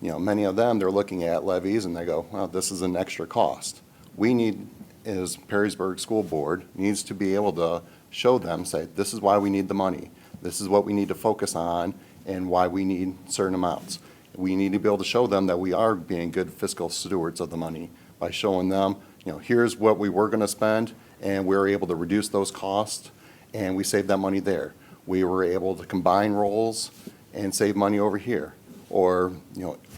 many of them, they're looking at levies and they go, well, this is an extra cost. We need, as Perrysburg School Board, needs to be able to show them, say, this is why we need the money. This is what we need to focus on and why we need certain amounts. We need to be able to show them that we are being good fiscal stewards of the money by showing them, here's what we were going to spend, and we were able to reduce those costs, and we saved that money there. We were able to combine roles and save money over here. Or,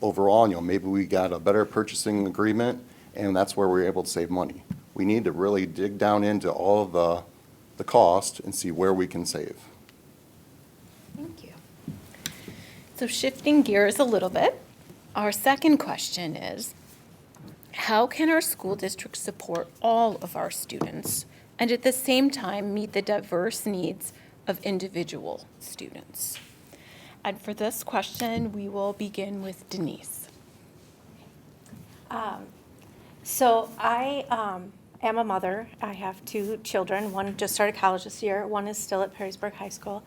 overall, maybe we got a better purchasing agreement, and that's where we're able to save money. We need to really dig down into all of the cost and see where we can save. Thank you. So shifting gears a little bit, our second question is, how can our school district support all of our students and at the same time meet the diverse needs of individual students? And for this question, we will begin with Denise. So I am a mother. I have two children. One just started college this year. One is still at Perrysburg High School.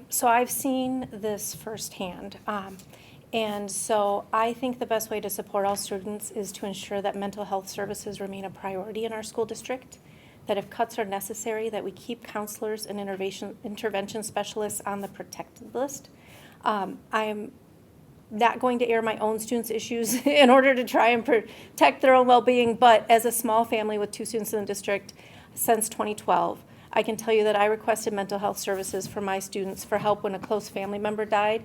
So I've seen this firsthand. And so I think the best way to support all students is to ensure that mental health services remain a priority in our school district, that if cuts are necessary, that we keep counselors and intervention specialists on the protected list. I'm not going to air my own students' issues in order to try and protect their own well-being, but as a small family with two students in the district since 2012, I can tell you that I requested mental health services for my students for help when a close family member died,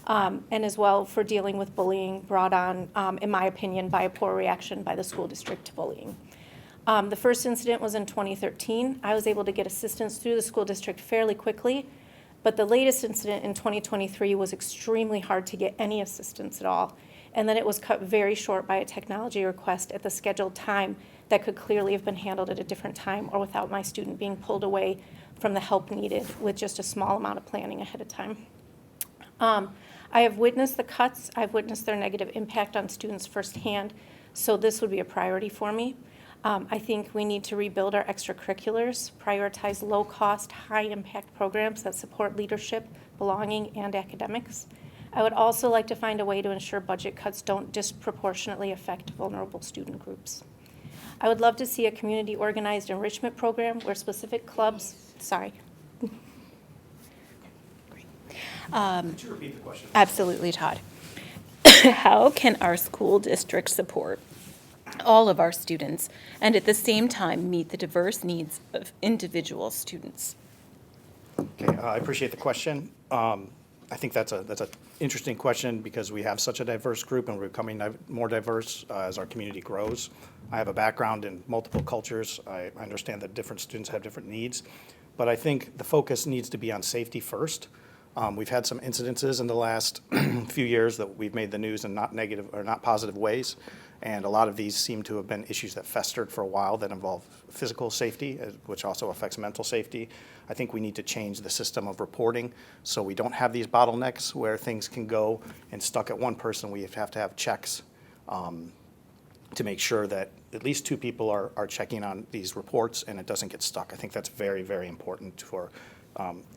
and as well for dealing with bullying brought on, in my opinion, by a poor reaction by the school district to bullying. The first incident was in 2013. I was able to get assistance through the school district fairly quickly, but the latest incident in 2023 was extremely hard to get any assistance at all. And then it was cut very short by a technology request at the scheduled time that could clearly have been handled at a different time or without my student being pulled away from the help needed with just a small amount of planning ahead of time. I have witnessed the cuts. I've witnessed their negative impact on students firsthand, so this would be a priority for me. I think we need to rebuild our extracurriculars, prioritize low-cost, high-impact programs that support leadership, belonging, and academics. I would also like to find a way to ensure budget cuts don't disproportionately affect vulnerable student groups. I would love to see a community-organized enrichment program where specific clubs, Could you repeat the question? Absolutely, Todd. How can our school district support all of our students and at the same time meet the diverse needs of individual students? Okay, I appreciate the question. I think that's an interesting question because we have such a diverse group and we're becoming more diverse as our community grows. I have a background in multiple cultures. I understand that different students have different needs, but I think the focus needs to be on safety first. We've had some incidences in the last few years that we've made the news in not negative or not positive ways. And a lot of these seem to have been issues that festered for a while that involve physical safety, which also affects mental safety. I think we need to change the system of reporting so we don't have these bottlenecks where things can go and stuck at one person. We have to have checks to make sure that at least two people are checking on these reports and it doesn't get stuck. I think that's very, very important for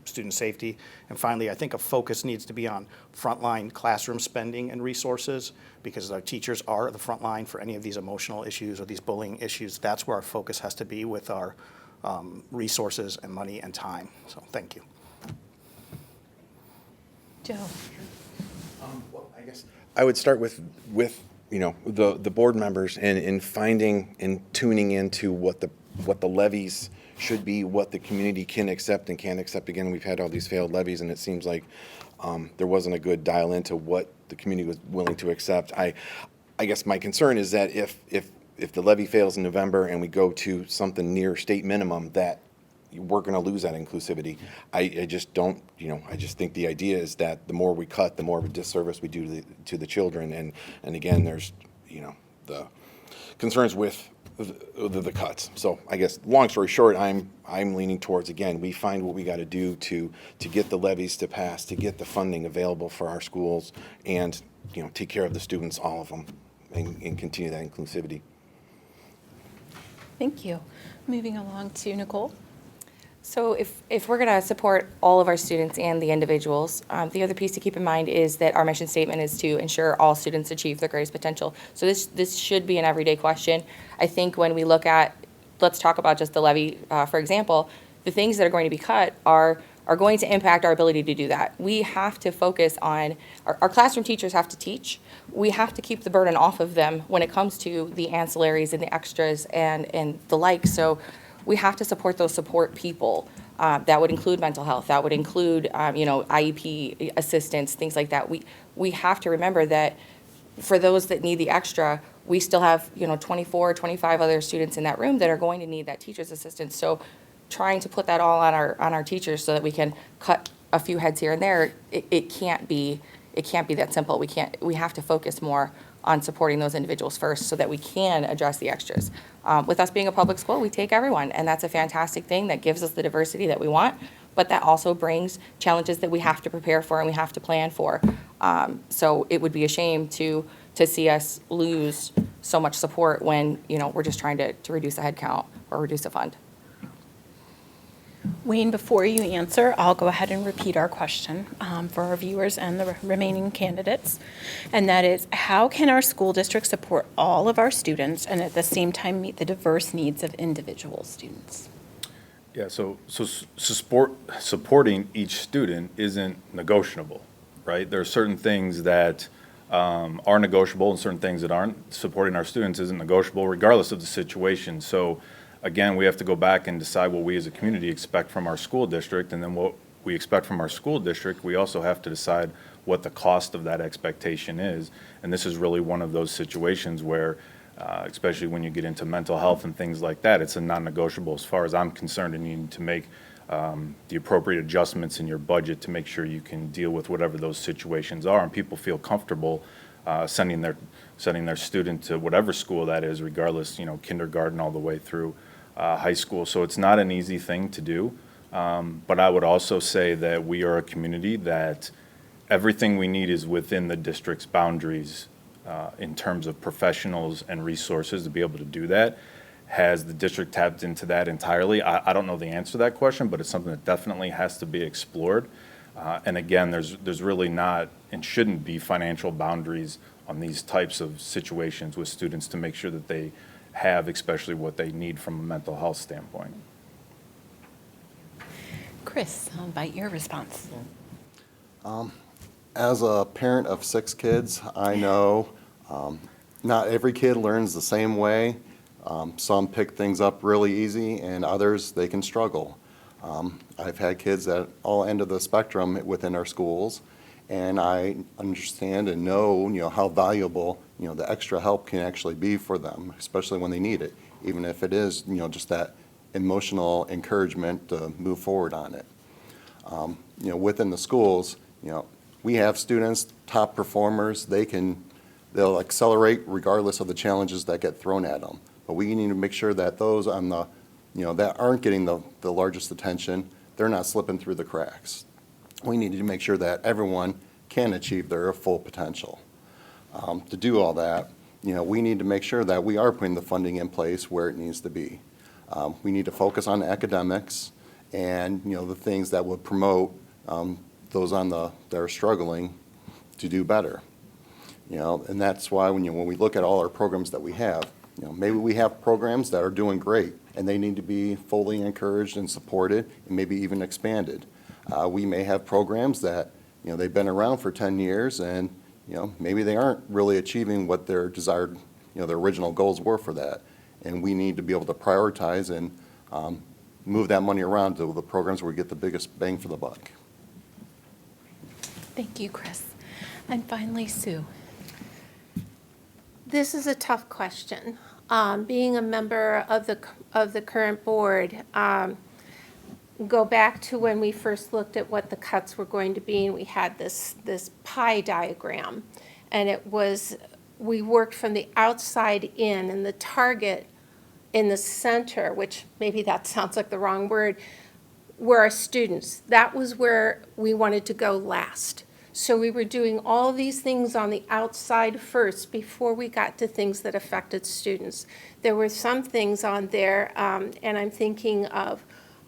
student safety. And finally, I think a focus needs to be on frontline classroom spending and resources, because our teachers are the front line for any of these emotional issues or these bullying issues. That's where our focus has to be with our resources and money and time. So thank you. Joe. Well, I guess I would start with the board members and finding and tuning into what the levies should be, what the community can accept and can't accept. Again, we've had all these failed levies, and it seems like there wasn't a good dial into what the community was willing to accept. I guess my concern is that if the levy fails in November and we go to something near state minimum, that we're going to lose that inclusivity. I just don't, I just think the idea is that the more we cut, the more of a disservice we do to the children. And again, there's, the concerns with the cuts. So I guess, long story short, I'm leaning towards, again, we find what we got to do to get the levies to pass, to get the funding available for our schools, and take care of the students, all of them, and continue that inclusivity. Thank you. Moving along to Nicole. So if we're going to support all of our students and the individuals, the other piece to keep in mind is that our mission statement is to ensure all students achieve their greatest potential. So this should be an everyday question. I think when we look at, let's talk about just the levy, for example, the things that are going to be cut are going to impact our ability to do that. We have to focus on, our classroom teachers have to teach. We have to keep the burden off of them when it comes to the ancillaries and the extras and the like. So we have to support those support people. That would include mental health. That would include, IEP assistance, things like that. We have to remember that for those that need the extra, we still have, 24, 25 other students in that room that are going to need that teacher's assistance. So trying to put that all on our teachers so that we can cut a few heads here and there, it can't be that simple. We have to focus more on supporting those individuals first so that we can address the extras. With us being a public school, we take everyone, and that's a fantastic thing that gives us the diversity that we want, but that also brings challenges that we have to prepare for and we have to plan for. So it would be a shame to see us lose so much support when, we're just trying to reduce a head count or reduce a fund. Wayne, before you answer, I'll go ahead and repeat our question for our viewers and the remaining candidates. And that is, how can our school district support all of our students and at the same time meet the diverse needs of individual students? Yeah, so supporting each student isn't negotiable, right? There are certain things that are negotiable and certain things that aren't. Supporting our students isn't negotiable regardless of the situation. So again, we have to go back and decide what we as a community expect from our school district, and then what we expect from our school district, we also have to decide what the cost of that expectation is. And this is really one of those situations where, especially when you get into mental health and things like that, it's a non-negotiable as far as I'm concerned, and you need to make the appropriate adjustments in your budget to make sure you can deal with whatever those situations are, and people feel comfortable sending their student to whatever school that is, regardless, kindergarten all the way through high school. So it's not an easy thing to do. But I would also say that we are a community that everything we need is within the district's boundaries in terms of professionals and resources to be able to do that. Has the district tapped into that entirely? I don't know the answer to that question, but it's something that definitely has to be explored. And again, there's really not and shouldn't be financial boundaries on these types of situations with students to make sure that they have especially what they need from a mental health standpoint. Chris, I'll invite your response. As a parent of 6 kids, I know not every kid learns the same way. Some pick things up really easy, and others, they can struggle. I've had kids at all end of the spectrum within our schools, and I understand and know, how valuable, the extra help can actually be for them, especially when they need it, even if it is, just that emotional encouragement to move forward on it. Within the schools, we have students, top performers, they'll accelerate regardless of the challenges that get thrown at them. But we need to make sure that those on the, that aren't getting the largest attention, they're not slipping through the cracks. We need to make sure that everyone can achieve their full potential. To do all that, we need to make sure that we are putting the funding in place where it needs to be. We need to focus on academics and, the things that would promote those that are struggling to do better. And that's why when we look at all our programs that we have, maybe we have programs that are doing great and they need to be fully encouraged and supported and maybe even expanded. We may have programs that, they've been around for 10 years and, maybe they aren't really achieving what their desired, their original goals were for that. And we need to be able to prioritize and move that money around to the programs where we get the biggest bang for the buck. Thank you, Chris. And finally, Sue. This is a tough question. Being a member of the current board, go back to when we first looked at what the cuts were going to be, and we had this pie diagram, and we worked from the outside in, and the target in the center, which maybe that sounds like the wrong word, were our students. That was where we wanted to go last. So we were doing all these things on the outside first before we got to things that affected students. There were some things on there, and I'm thinking of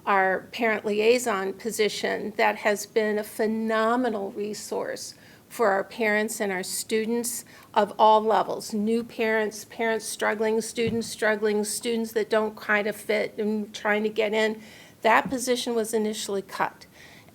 our parent liaison position that has been a phenomenal resource for our parents and our students of all levels. New parents, parents struggling, students that don't kind of fit and trying to get in. That position was initially cut.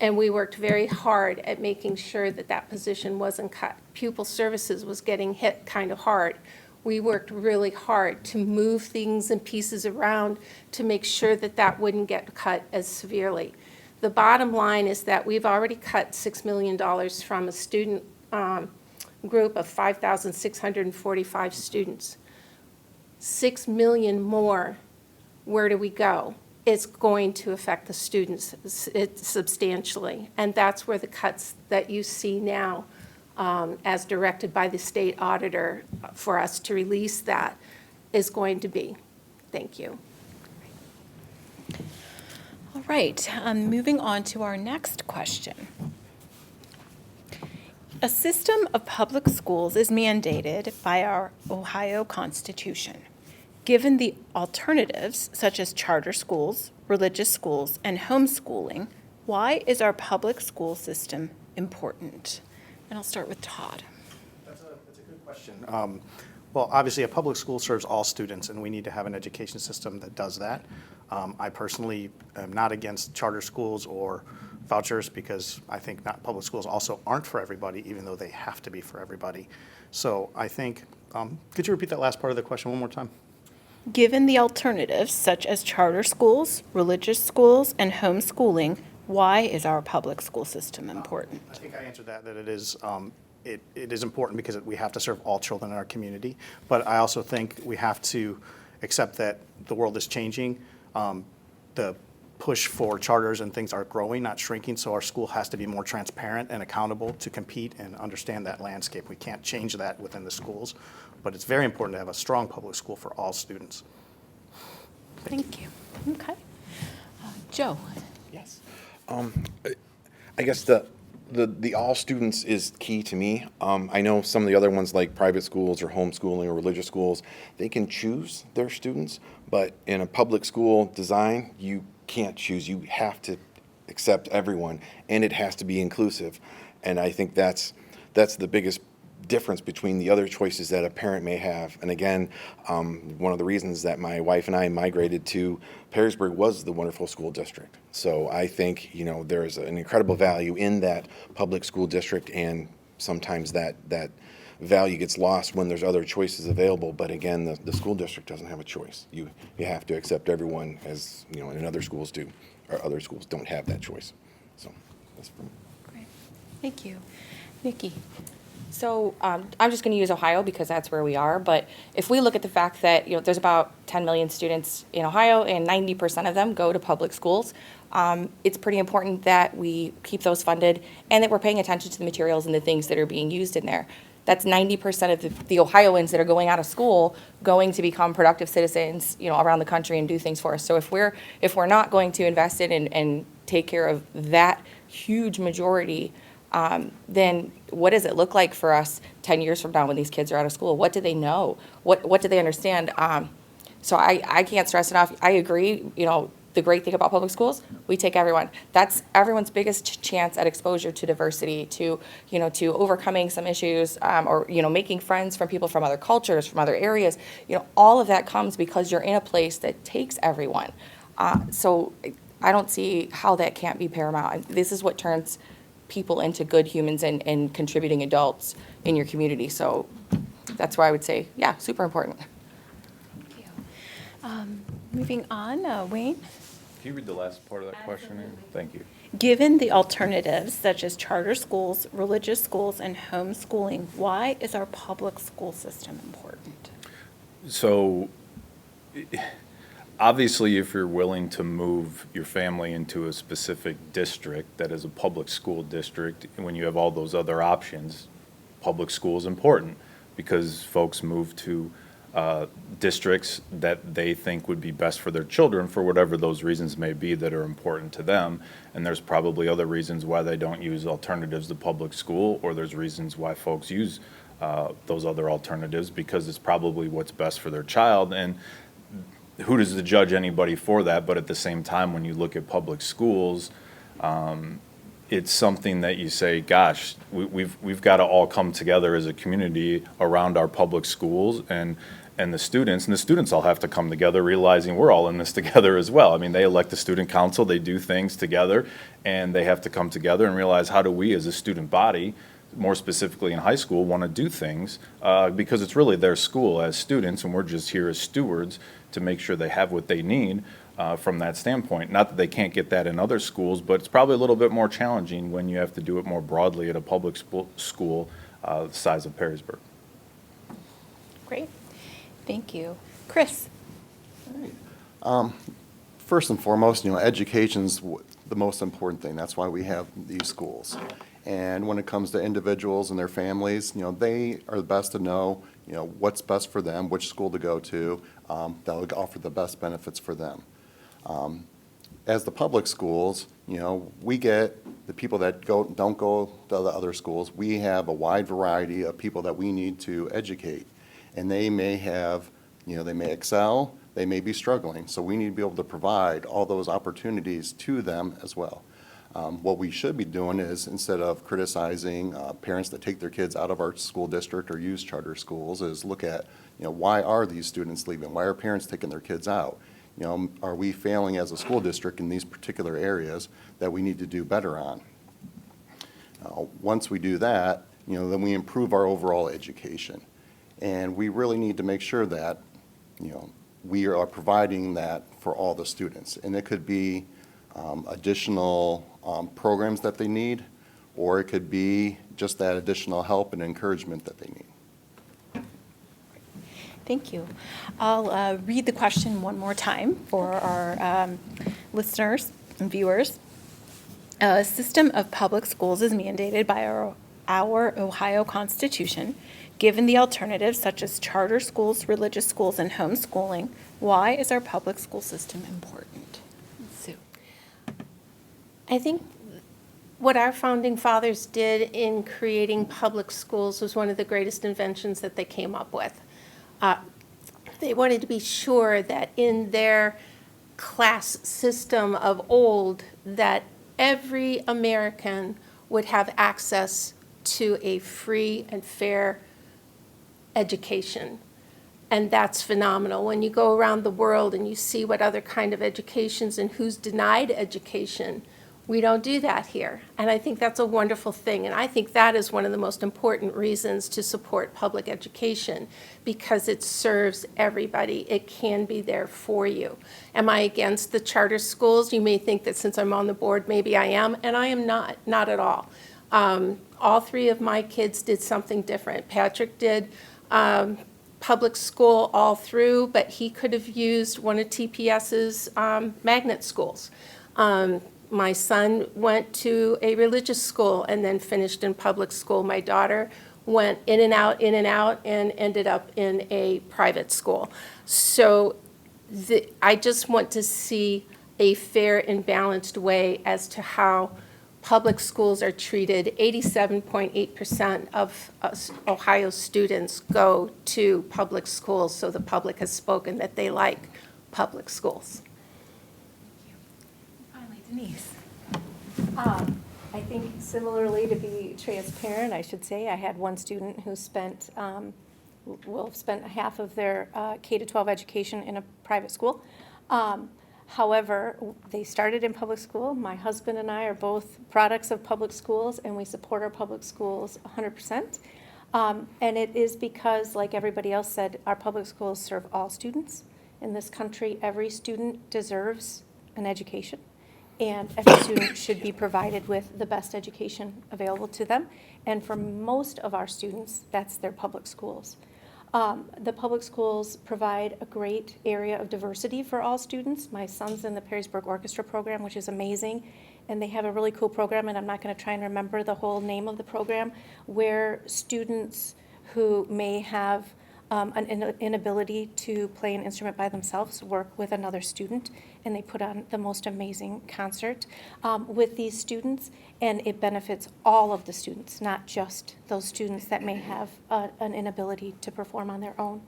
And we worked very hard at making sure that that position wasn't cut. Pupil services was getting hit kind of hard. We worked really hard to move things and pieces around to make sure that that wouldn't get cut as severely. The bottom line is that we've already cut $6 million from a student group of 5,645 students. 6 million more, where do we go? It's going to affect the students substantially. And that's where the cuts that you see now, as directed by the state auditor for us to release that, is going to be. Thank you. All right, moving on to our next question. A system of public schools is mandated by our Ohio Constitution. Given the alternatives, such as charter schools, religious schools, and homeschooling, why is our public school system important? And I'll start with Todd. That's a good question. Well, obviously, a public school serves all students, and we need to have an education system that does that. I personally am not against charter schools or vouchers because I think public schools also aren't for everybody, even though they have to be for everybody. So I think, could you repeat that last part of the question one more time? Given the alternatives, such as charter schools, religious schools, and homeschooling, why is our public school system important? I think I answered that it is it is important because we have to serve all children in our community. But I also think we have to accept that the world is changing. The push for charters and things are growing, not shrinking, so our school has to be more transparent and accountable to compete and understand that landscape. We can't change that within the schools, but it's very important to have a strong public school for all students. Thank you. Okay. Joe. Yes. I guess the all students is key to me. I know some of the other ones like private schools or homeschooling or religious schools, they can choose their students, but in a public school design, you can't choose. You have to accept everyone, and it has to be inclusive. And I think that's the biggest difference between the other choices that a parent may have. And again, one of the reasons that my wife and I migrated to Perrysburg was the wonderful school district. So I think, there's an incredible value in that public school district, and sometimes that value gets lost when there's other choices available. But again, the school district doesn't have a choice. You have to accept everyone, as and other schools do, or other schools don't have that choice. So that's for me. Great. Thank you. Nikki. So I'm just going to use Ohio because that's where we are. But if we look at the fact that there's about 10 million students in Ohio and 90% of them go to public schools, It's pretty important that we keep those funded and that we're paying attention to the materials and the things that are being used in there. That's 90% of the Ohioans that are going out of school going to become productive citizens, around the country and do things for us. So if we're not going to invest in and take care of that huge majority, then what does it look like for us 10 years from now when these kids are out of school? What do they know? What do they understand? So I can't stress enough. I agree, the great thing about public schools, we take everyone. That's everyone's biggest chance at exposure to diversity, to overcoming some issues, or making friends from people from other cultures, from other areas. All of that comes because you're in a place that takes everyone. So I don't see how that can't be paramount. This is what turns people into good humans and contributing adults in your community. So that's why I would say, yeah, super important. Thank you. Moving on, Wayne. Can you read the last part of that question? Thank you. Given the alternatives such as charter schools, religious schools, and homeschooling, why is our public school system important? So, obviously, if you're willing to move your family into a specific district that is a public school district, and when you have all those other options, public school is important because folks move to districts that they think would be best for their children for whatever those reasons may be that are important to them. And there's probably other reasons why they don't use alternatives to public school, or there's reasons why folks use those other alternatives because it's probably what's best for their child. And who does to judge anybody for that? But at the same time, when you look at public schools, it's something that you say, gosh, we've got to all come together as a community around our public schools and the students all have to come together realizing we're all in this together as well. I mean, they elect the student council, they do things together, and they have to come together and realize how do we as a student body, more specifically in high school, want to do things because it's really their school as students, and we're just here as stewards to make sure they have what they need from that standpoint. Not that they can't get that in other schools, but it's probably a little bit more challenging when you have to do it more broadly at a public school the size of Perrysburg. Great. Thank you. Chris. First and foremost, education's the most important thing. That's why we have these schools. And when it comes to individuals and their families, they are the best to know, what's best for them, which school to go to, that will offer the best benefits for them. As the public schools, we get the people that don't go to the other schools. We have a wide variety of people that we need to educate. And they may have, they may excel, they may be struggling. So we need to be able to provide all those opportunities to them as well. What we should be doing is, instead of criticizing parents that take their kids out of our school district or use charter schools, is look at, why are these students leaving? Why are parents taking their kids out? Are we failing as a school district in these particular areas that we need to do better on? Once we do that, then we improve our overall education. And we really need to make sure that, we are providing that for all the students. And it could be additional programs that they need, or it could be just that additional help and encouragement that they need. Thank you. I'll read the question one more time for our listeners and viewers. A system of public schools is mandated by our Ohio Constitution. Given the alternatives such as charter schools, religious schools, and homeschooling, why is our public school system important? Sue. I think what our founding fathers did in creating public schools was one of the greatest inventions that they came up with. They wanted to be sure that in their class system of old, that every American would have access to a free and fair education. And that's phenomenal. When you go around the world and you see what other kind of educations and who's denied education, we don't do that here. And I think that's a wonderful thing. And I think that is one of the most important reasons to support public education, because it serves everybody. It can be there for you. Am I against the charter schools? You may think that since I'm on the board, maybe I am, and I am not at all. All three of my kids did something different. Patrick did public school all through, but he could have used one of TPS's magnet schools. My son went to a religious school and then finished in public school. My daughter went in and out, and ended up in a private school. So I just want to see a fair and balanced way as to how public schools are treated. 87.8% of Ohio students go to public schools, so the public has spoken that they like public schools. Finally, Denise. I think similarly, to be transparent, I should say, I had one student who spent, will have spent half of their K-12 education in a private school. However, they started in public school. My husband and I are both products of public schools, and we support our public schools 100%. And it is because, like everybody else said, our public schools serve all students in this country. Every student deserves an education, and every student should be provided with the best education available to them. And for most of our students, that's their public schools. The public schools provide a great area of diversity for all students. My son's in the Perrysburg Orchestra program, which is amazing, and they have a really cool program, and I'm not going to try and remember the whole name of the program, where students who may have an inability to play an instrument by themselves work with another student, and they put on the most amazing concert with these students, and it benefits all of the students, not just those students that may have an inability to perform on their own.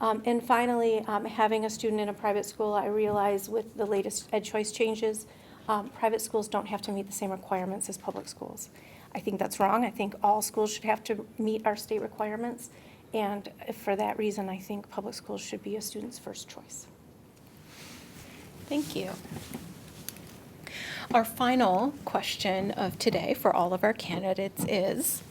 And finally, having a student in a private school, I realize with the latest Ed Choice changes, private schools don't have to meet the same requirements as public schools. I think that's wrong. I think all schools should have to meet our state requirements. And for that reason, I think public schools should be a student's first choice. Thank you. Our final question of today for all of our candidates is,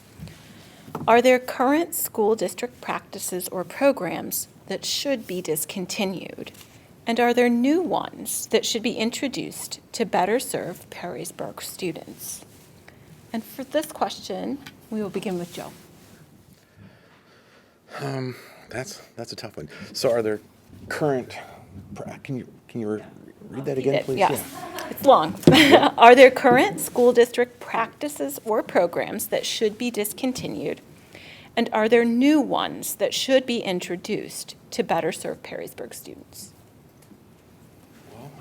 are there current school district practices or programs that should be discontinued? And are there new ones that should be introduced to better serve Perrysburg students? And for this question, we will begin with Joe. That's a tough one. So are there current, can you read that again, please? Yes, it's long. Are there current school district practices or programs that should be discontinued? And are there new ones that should be introduced to better serve Perrysburg students? Well,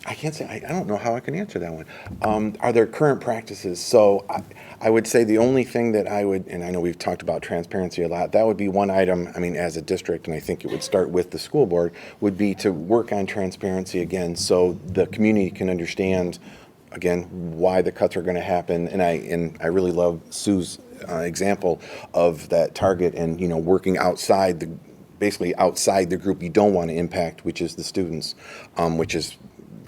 I can't say, I don't know how I can answer that one. Are there current practices? So I would say the only thing that I would, and I know we've talked about transparency a lot, that would be one item, I mean, as a district, and I think it would start with the school board, would be to work on transparency again so the community can understand, again, why the cuts are going to happen. And I really love Sue's example of that target and, you know, working outside basically outside the group you don't want to impact, which is the students, which is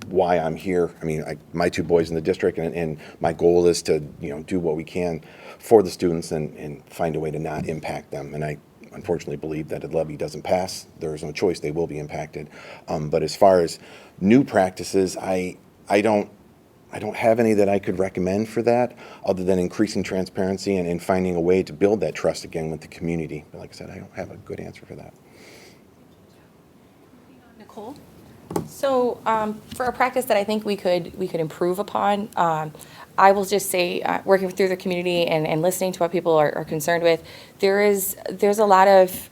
why I'm here. I mean, my two boys in the district, and my goal is to, you know, do what we can for the students and find a way to not impact them. And I unfortunately believe that if the levy doesn't pass, there is no choice, they will be impacted. But as far as new practices, I don't have any that I could recommend for that, other than increasing transparency and finding a way to build that trust again with the community. But like I said, I don't have a good answer for that. Nicole? So for a practice that I think we could improve upon, I will just say, working through the community and listening to what people are concerned with, there's a lot of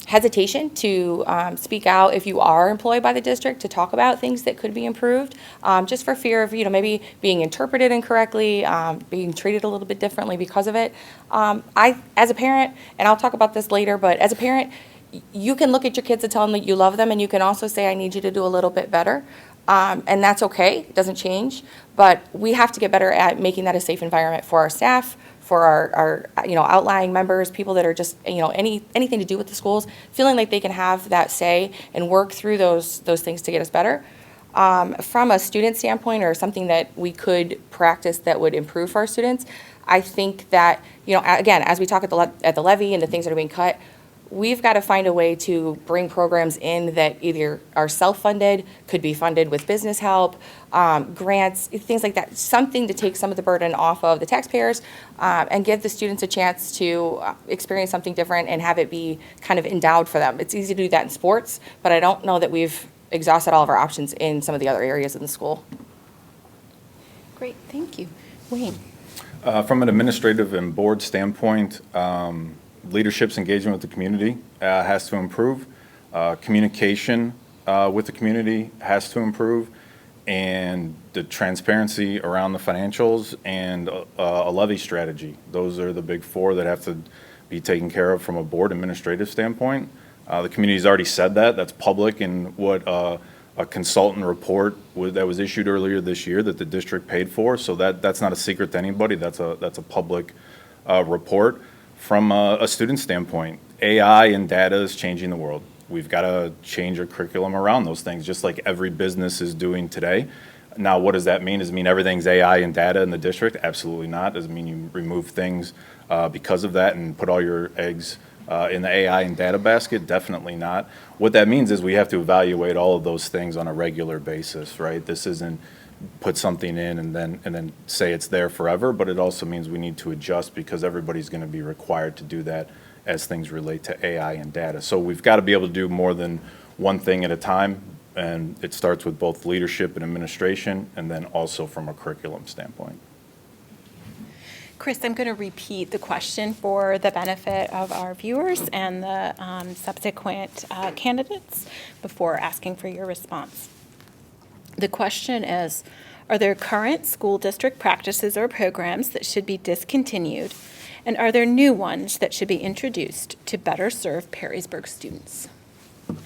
hesitation to speak out if you are employed by the district to talk about things that could be improved, just for fear of, you know, maybe being interpreted incorrectly, being treated a little bit differently because of it. I, as a parent, and I'll talk about this later, but as a parent, you can look at your kids and tell them that you love them, and you can also say, I need you to do a little bit better. And that's okay, it doesn't change, but we have to get better at making that a safe environment for our staff, for our you know, outlying members, people that are just, you know, anything to do with the schools, feeling like they can have that say and work through those things to get us better. From a student standpoint, or something that we could practice that would improve for our students, I think that, you know, again, as we talk at the levy and the things that are being cut, we've got to find a way to bring programs in that either are self-funded, could be funded with business help, grants, things like that, something to take some of the burden off of the taxpayers and give the students a chance to experience something different and have it be kind of endowed for them. It's easy to do that in sports, but I don't know that we've exhausted all of our options in some of the other areas in the school. Great, thank you. Wayne? From an administrative and board standpoint, leadership's engagement with the community has to improve. Communication with the community has to improve. And the transparency around the financials and a levy strategy. Those are the big four that have to be taken care of from a board administrative standpoint. The community's already said that. That's public in what a consultant report that was issued earlier this year that the district paid for. So that's not a secret to anybody. That's a public report. From a student standpoint, AI and data is changing the world. We've got to change our curriculum around those things, just like every business is doing today. Now, what does that mean? Does it mean everything's AI and data in the district? Absolutely not. Does it mean you remove things because of that and put all your eggs in the AI and data basket? Definitely not. What that means is we have to evaluate all of those things on a regular basis, right? This isn't put something in and then say it's there forever, but it also means we need to adjust because everybody's going to be required to do that as things relate to AI and data. So we've got to be able to do more than one thing at a time, and it starts with both leadership and administration, and then also from a curriculum standpoint. Chris, I'm going to repeat the question for the benefit of our viewers and the subsequent candidates before asking for your response. The question is, are there current school district practices or programs that should be discontinued? And are there new ones that should be introduced to better serve Perrysburg students? All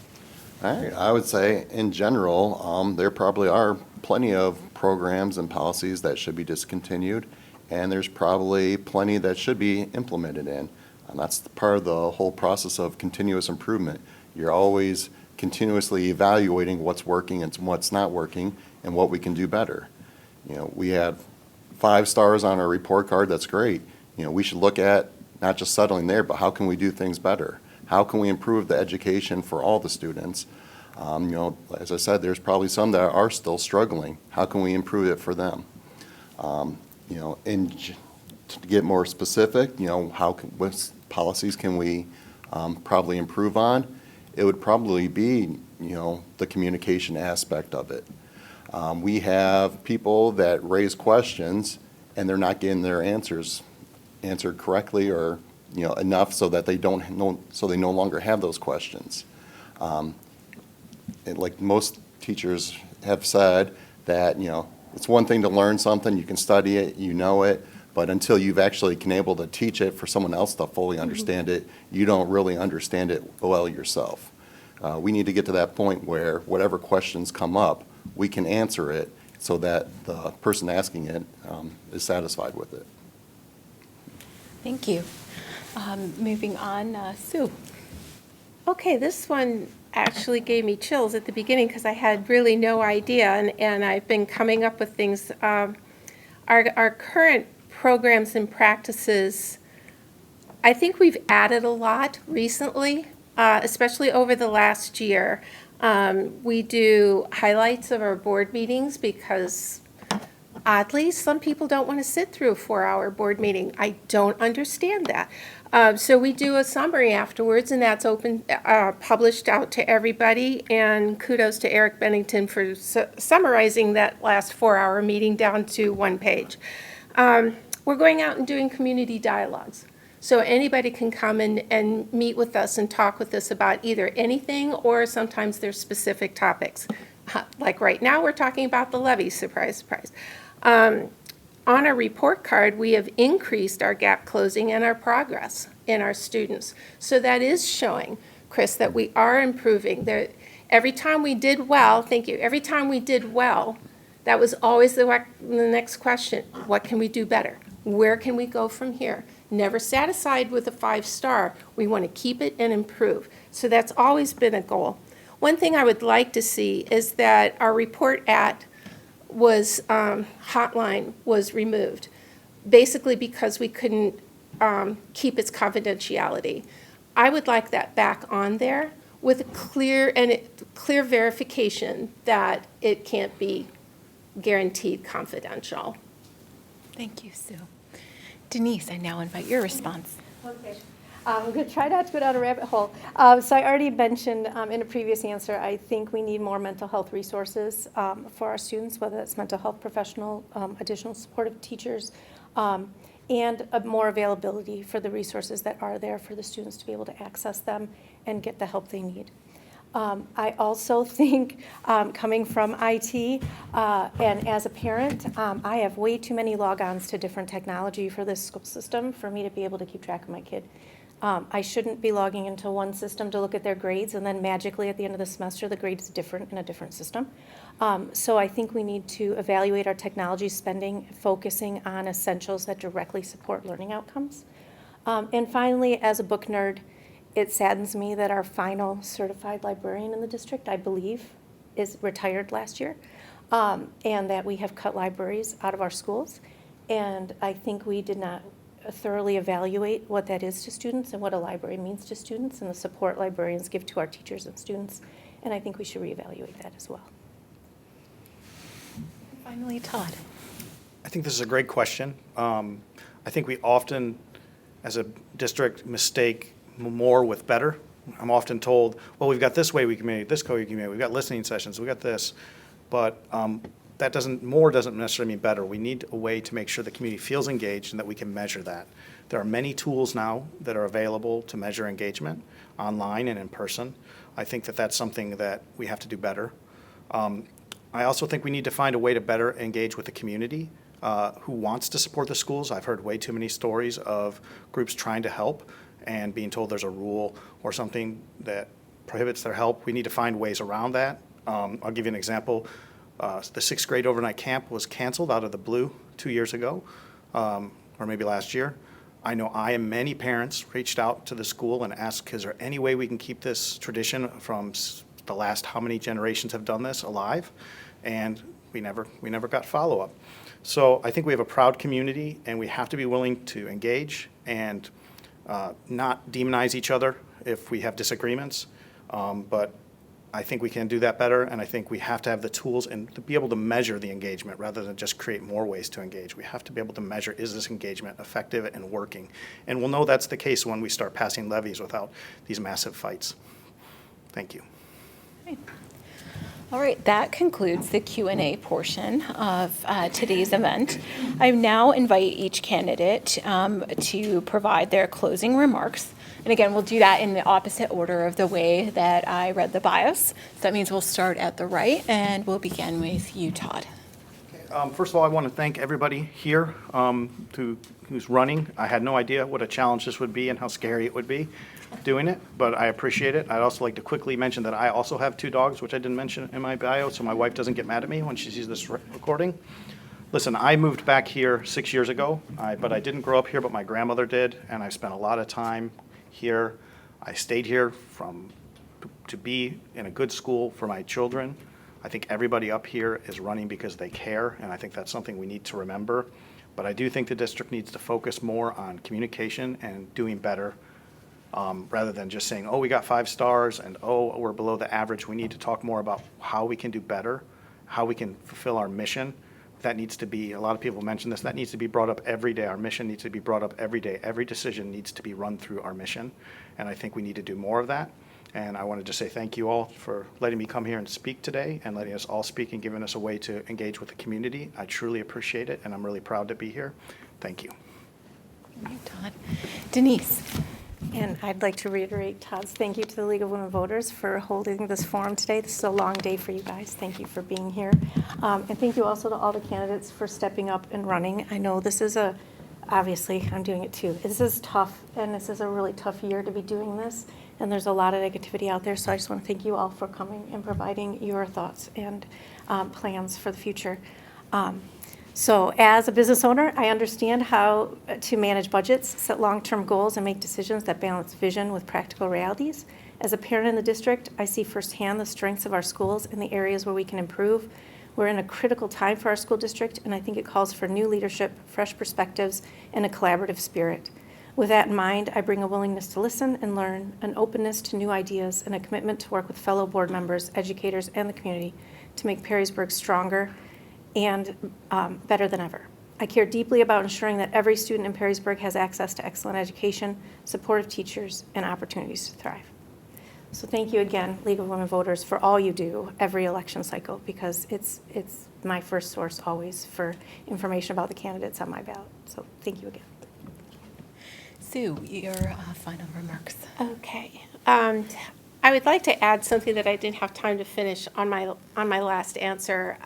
right, I would say in general, there probably are plenty of programs and policies that should be discontinued, and there's probably plenty that should be implemented in. And that's part of the whole process of continuous improvement. You're always continuously evaluating what's working and what's not working and what we can do better. You know, we have 5 stars on our report card, that's great. You know, we should look at not just settling there, but how can we do things better? How can we improve the education for all the students? You know, as I said, there's probably some that are still struggling. How can we improve it for them? You know, and to get more specific, you know, what policies can we probably improve on? It would probably be, you know, the communication aspect of it. We have people that raise questions and they're not getting their answered correctly or, you know, enough so that they no longer have those questions. And like most teachers have said that, you know, it's one thing to learn something, you can study it, you know it, but until you've actually been able to teach it for someone else to fully understand it, you don't really understand it well yourself. We need to get to that point where whatever questions come up, we can answer it so that the person asking it is satisfied with it. Thank you. Moving on, Sue. Okay, this one actually gave me chills at the beginning because I had really no idea, and I've been coming up with things. Our current programs and practices, I think we've added a lot recently, especially over the last year. We do highlights of our board meetings because oddly, some people don't want to sit through a 4-hour board meeting. I don't understand that. So we do a summary afterwards, and that's published out to everybody. And kudos to Eric Bennington for summarizing that last 4-hour meeting down to 1 page. We're going out and doing community dialogues. So anybody can come and meet with us and talk with us about either anything or sometimes there's specific topics. Like right now, we're talking about the levy, surprise, surprise. On our report card, we have increased our gap closing and our progress in our students. So that is showing, Chris, that we are improving. Every time we did well, thank you, every time we did well, that was always the next question. What can we do better? Where can we go from here? Never satisfied with a 5-star. We want to keep it and improve. So that's always been a goal. One thing I would like to see is that our report hotline was removed, basically because we couldn't keep its confidentiality. I would like that back on there with a clear verification that it can't be guaranteed confidential. Thank you, Sue. Denise, I now invite your response. Okay. I'm going to try not to go down a rabbit hole. So I already mentioned in a previous answer, I think we need more mental health resources for our students, whether that's mental health professional, additional supportive teachers, and more availability for the resources that are there for the students to be able to access them and get the help they need. I also think, coming from IT and as a parent, I have way too many logons to different technology for this school system for me to be able to keep track of my kid. I shouldn't be logging into one system to look at their grades, and then magically at the end of the semester, the grade is different in a different system. So I think we need to evaluate our technology spending, focusing on essentials that directly support learning outcomes. And finally, as a book nerd, it saddens me that our final certified librarian in the district, I believe, is retired last year, and that we have cut libraries out of our schools. And I think we did not thoroughly evaluate what that is to students and what a library means to students and the support librarians give to our teachers and students. And I think we should reevaluate that as well. And finally, Todd. I think this is a great question. I think we often, as a district, mistake more with better. I'm often told, well, we've got this way we can make, this way we can make, we've got listening sessions, we've got this. But that doesn't necessarily mean better. We need a way to make sure the community feels engaged and that we can measure that. There are many tools now that are available to measure engagement online and in person. I think that that's something that we have to do better. I also think we need to find a way to better engage with the community who wants to support the schools. I've heard way too many stories of groups trying to help and being told there's a rule or something that prohibits their help. We need to find ways around that. I'll give you an example. The 6th grade overnight camp was canceled out of the blue 2 years ago, or maybe last year. I know I and many parents reached out to the school and asked, is there any way we can keep this tradition from the last how many generations have done this alive? And we never got follow-up. So I think we have a proud community, and we have to be willing to engage and not demonize each other if we have disagreements. But I think we can do that better, and I think we have to have the tools and to be able to measure the engagement rather than just create more ways to engage. We have to be able to measure, is this engagement effective and working? And we'll know that's the case when we start passing levies without these massive fights. Thank you. All right, that concludes the Q&A portion of today's event. I now invite each candidate to provide their closing remarks. And again, we'll do that in the opposite order of the way that I read the bios. So that means we'll start at the right, and we'll begin with you, Todd. First of all, I want to thank everybody here who's running. I had no idea what a challenge this would be and how scary it would be doing it, but I appreciate it. I'd also like to quickly mention that I also have 2 dogs, which I didn't mention in my bio, so my wife doesn't get mad at me when she sees this recording. Listen, I moved back here 6 years ago, but I didn't grow up here, but my grandmother did, and I spent a lot of time here. I stayed here to be in a good school for my children. I think everybody up here is running because they care, and I think that's something we need to remember. But I do think the district needs to focus more on communication and doing better, rather than just saying, oh, we got 5 stars and oh, we're below the average. We need to talk more about how we can do better, how we can fulfill our mission. That needs to be, a lot of people mention this, that needs to be brought up every day. Our mission needs to be brought up every day. Every decision needs to be run through our mission, and I think we need to do more of that. And I wanted to say thank you all for letting me come here and speak today and letting us all speak and giving us a way to engage with the community. I truly appreciate it, and I'm really proud to be here. Thank you. Thank you, Todd. Denise. And I'd like to reiterate Todd's thank you to the League of Women Voters for holding this forum today. This is a long day for you guys. Thank you for being here. And thank you also to all the candidates for stepping up and running. I know this is obviously I'm doing it too. This is tough, and this is a really tough year to be doing this. And there's a lot of negativity out there, so I just want to thank you all for coming and providing your thoughts and plans for the future. So as a business owner, I understand how to manage budgets, set long-term goals, and make decisions that balance vision with practical realities. As a parent in the district, I see firsthand the strengths of our schools and the areas where we can improve. We're in a critical time for our school district, and I think it calls for new leadership, fresh perspectives, and a collaborative spirit. With that in mind, I bring a willingness to listen and learn, an openness to new ideas, and a commitment to work with fellow board members, educators, and the community to make Perrysburg stronger and better than ever. I care deeply about ensuring that every student in Perrysburg has access to excellent education, supportive teachers, and opportunities to thrive. So thank you again, League of Women Voters, for all you do every election cycle, because it's my first source always for information about the candidates on my ballot. So thank you again. Sue, your final remarks. Okay. I would like to add something that I didn't have time to finish on my last answer.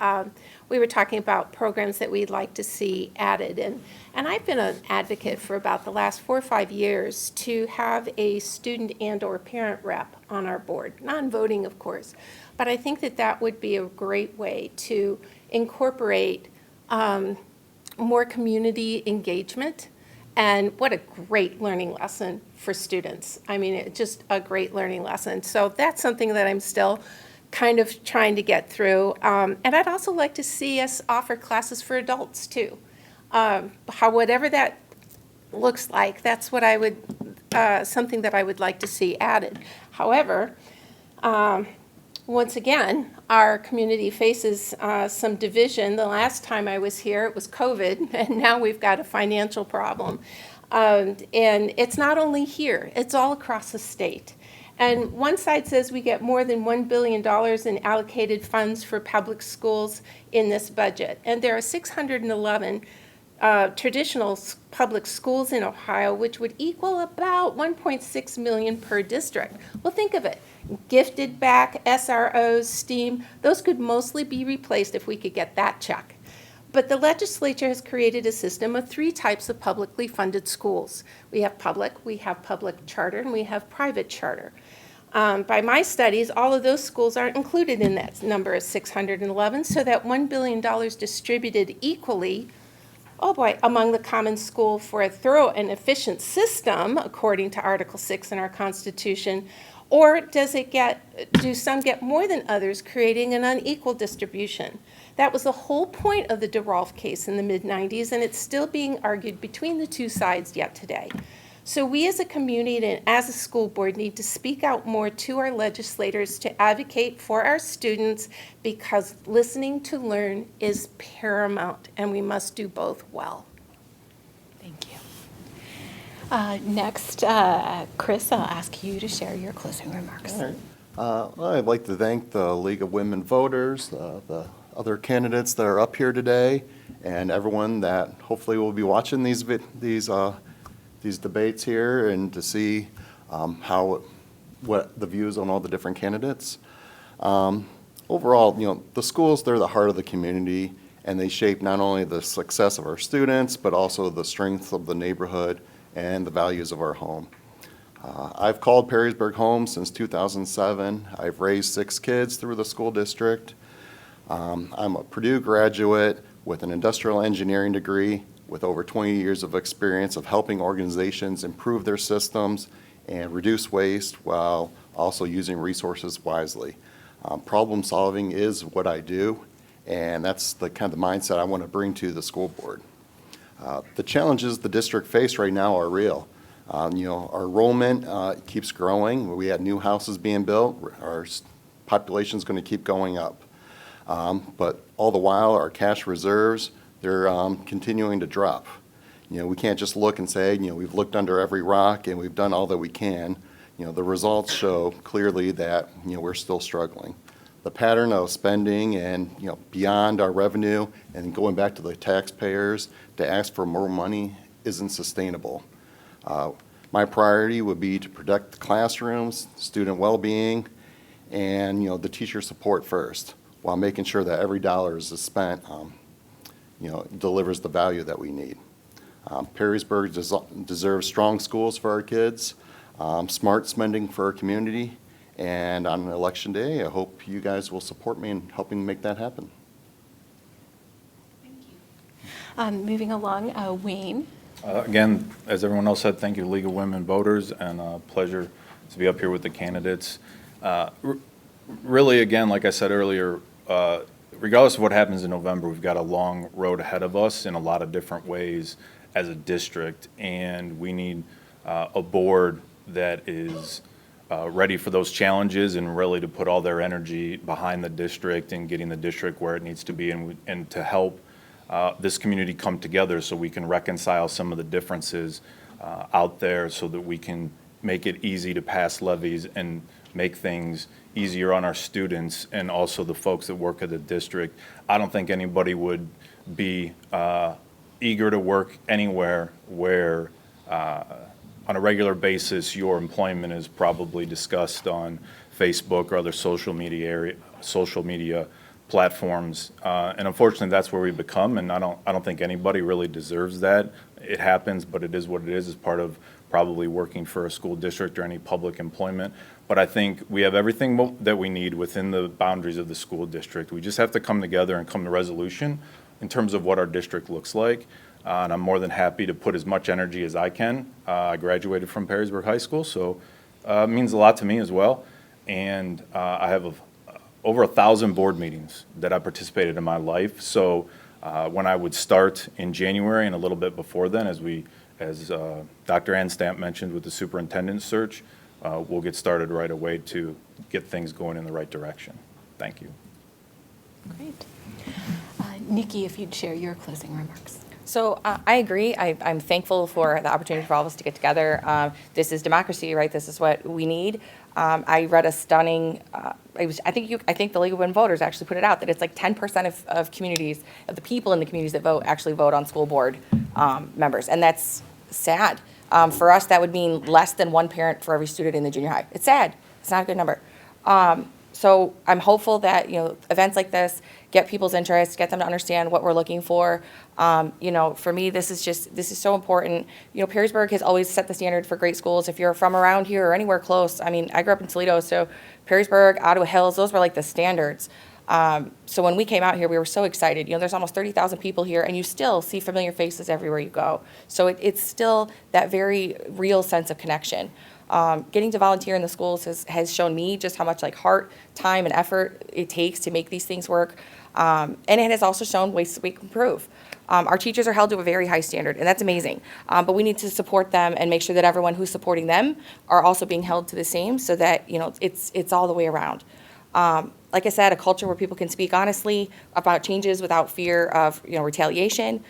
We were talking about programs that we'd like to see added, and I've been an advocate for about the last 4 or 5 years to have a student and/or parent rep on our board, non-voting, of course, but I think that that would be a great way to incorporate more community engagement. And what a great learning lesson for students. I mean, it's just a great learning lesson. So that's something that I'm still kind of trying to get through. And I'd also like to see us offer classes for adults too. Whatever that looks like, that's what I would, something that I would like to see added. However, once again, our community faces some division. The last time I was here, it was COVID, and now we've got a financial problem. And it's not only here, it's all across the state. And one side says we get more than $1 billion in allocated funds for public schools in this budget. And there are 611 traditional public schools in Ohio, which would equal about 1.6 million per district. Well, think of it. Gifted back, SROs, STEAM, those could mostly be replaced if we could get that check. But the legislature has created a system of 3 types of publicly funded schools. We have public charter, and we have private charter. By my studies, all of those schools aren't included in that number of 611, so that $1 billion distributed equally, oh boy, among the common school for a thorough and efficient system, according to Article 6 in our Constitution, or do some get more than others, creating an unequal distribution? That was the whole point of the DeRolf case in the mid-90s, and it's still being argued between the 2 sides yet today. So we as a community and as a school board need to speak out more to our legislators to advocate for our students, because listening to learn is paramount, and we must do both well. Thank you. Next, Chris, I'll ask you to share your closing remarks. All right. Well, I'd like to thank the League of Women Voters, the other candidates that are up here today, and everyone that hopefully will be watching these debates here, and to see what the views on all the different candidates. Overall, the schools, they're the heart of the community, and they shape not only the success of our students, but also the strength of the neighborhood and the values of our home. I've called Perrysburg home since 2007. I've raised 6 kids through the school district. I'm a Purdue graduate with an industrial engineering degree, with over 20 years of experience of helping organizations improve their systems and reduce waste while also using resources wisely. Problem solving is what I do, and that's the kind of mindset I want to bring to the school board. The challenges the district face right now are real. Our enrollment keeps growing. We have new houses being built. Our population is going to keep going up. But all the while, our cash reserves, they're continuing to drop. We can't just look and say, we've looked under every rock and we've done all that we can. The results show clearly that, we're still struggling. The pattern of spending and, beyond our revenue and going back to the taxpayers to ask for more money isn't sustainable. My priority would be to protect the classrooms, student well-being, and, the teacher support first, while making sure that every dollar is spent, delivers the value that we need. Perrysburg deserves strong schools for our kids, smart spending for our community, and on election day, I hope you guys will support me in helping make that happen. Thank you. Moving along, Wayne. Again, as everyone else said, thank you, League of Women Voters, and a pleasure to be up here with the candidates. Really, again, like I said earlier, regardless of what happens in November, we've got a long road ahead of us in a lot of different ways as a district, and we need a board that is ready for those challenges and really to put all their energy behind the district and getting the district where it needs to be, and to help this community come together so we can reconcile some of the differences out there so that we can make it easy to pass levies and make things easier on our students and also the folks that work at the district. I don't think anybody would be eager to work anywhere where on a regular basis your employment is probably discussed on Facebook or other social media platforms. And unfortunately, that's where we become, and I don't think anybody really deserves that. It happens, but it is what it is. It's part of probably working for a school district or any public employment. But I think we have everything that we need within the boundaries of the school district. We just have to come together and come to resolution in terms of what our district looks like. And I'm more than happy to put as much energy as I can. I graduated from Perrysburg High School, so it means a lot to me as well. And I have over 1,000 board meetings that I participated in my life. So when I would start in January and a little bit before then, as Dr. Anstamp mentioned with the superintendent search, we'll get started right away to get things going in the right direction. Thank you. Great. Nikki, if you'd share your closing remarks. So I agree. I'm thankful for the opportunity for all of us to get together. This is democracy, right? This is what we need. I read a stunning. I think the League of Women Voters actually put it out that it's like 10% of communities, of the people in the communities that vote, actually vote on school board members, and that's sad. For us, that would mean less than one parent for every student in the junior high. It's sad. It's not a good number. So I'm hopeful that, events like this get people's interest, get them to understand what we're looking for. For me, this is so important. Perrysburg has always set the standard for great schools. If you're from around here or anywhere close, I grew up in Toledo, so Perrysburg, Ottawa Hills, those were like the standards. So when we came out here, we were so excited. There's almost 30,000 people here, and you still see familiar faces everywhere you go. So it's still that very real sense of connection. Getting to volunteer in the schools has shown me just how much heart, time, and effort it takes to make these things work. And it has also shown ways that we can improve. Our teachers are held to a very high standard, and that's amazing. But we need to support them and make sure that everyone who's supporting them are also being held to the same, so that it's all the way around. Like I said, a culture where people can speak honestly about changes without fear of retaliation.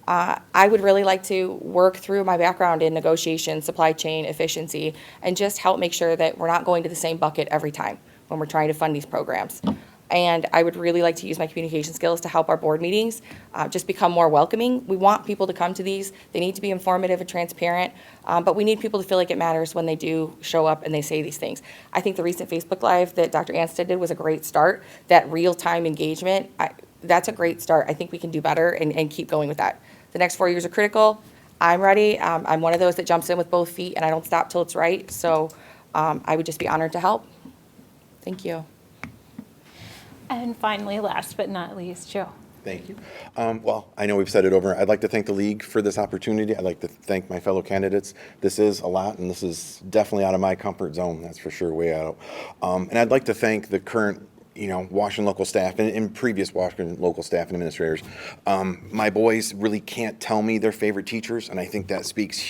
I would really like to work through my background in negotiation, supply chain, efficiency, and just help make sure that we're not going to the same bucket every time when we're trying to fund these programs. And I would really like to use my communication skills to help our board meetings just become more welcoming. We want people to come to these. They need to be informative and transparent, but we need people to feel like it matters when they do show up and they say these things. I think the recent Facebook Live that Dr. Ansted did was a great start. That real-time engagement, that's a great start. I think we can do better and keep going with that. The next 4 years are critical. I'm ready. I'm one of those that jumps in with both feet, and I don't stop till it's right. So I would just be honored to help. Thank you. And finally, last but not least, Joe. Thank you. Well, I know we've said it over. I'd like to thank the league for this opportunity. I'd like to thank my fellow candidates. This is a lot, and this is definitely out of my comfort zone. That's for sure, way out. And I'd like to thank the current Washington local staff and previous Washington local staff and administrators. My boys really can't tell me their favorite teachers, and I think that speaks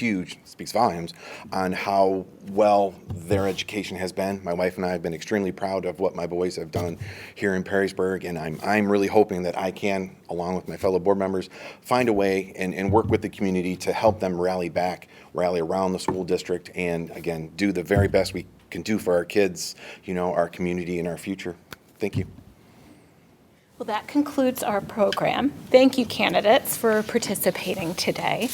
volumes on how well their education has been. My wife and I have been extremely proud of what my boys have done here in Perrysburg, and I'm really hoping that I can, along with my fellow board members, find a way and work with the community to help them rally around the school district, and again, do the very best we can do for our kids, our community, and our future. Thank you. Well, that concludes our program. Thank you, candidates, for participating today.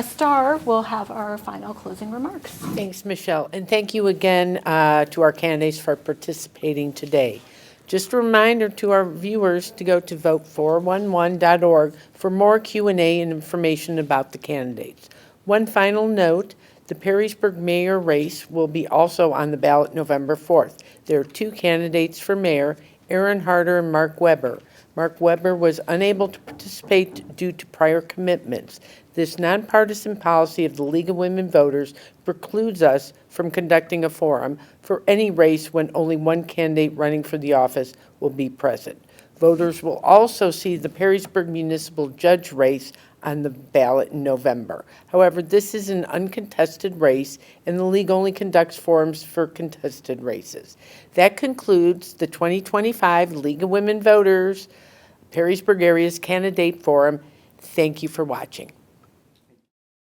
Star will have our final closing remarks. Thanks, Michelle. And thank you again to our candidates for participating today. Just a reminder to our viewers to go to vote411.org for more Q&A and information about the candidates. One final note, the Perrysburg mayor race will be also on the ballot November 4th. There are two candidates for mayor, Aaron Harder and Mark Weber. Mark Weber was unable to participate due to prior commitments. This nonpartisan policy of the League of Women Voters precludes us from conducting a forum for any race when only one candidate running for the office will be present. Voters will also see the Perrysburg Municipal Judge race on the ballot in November. However, this is an uncontested race, and the league only conducts forums for contested races. That concludes the 2025 League of Women Voters Perrysburg Area's Candidate Forum. Thank you for watching.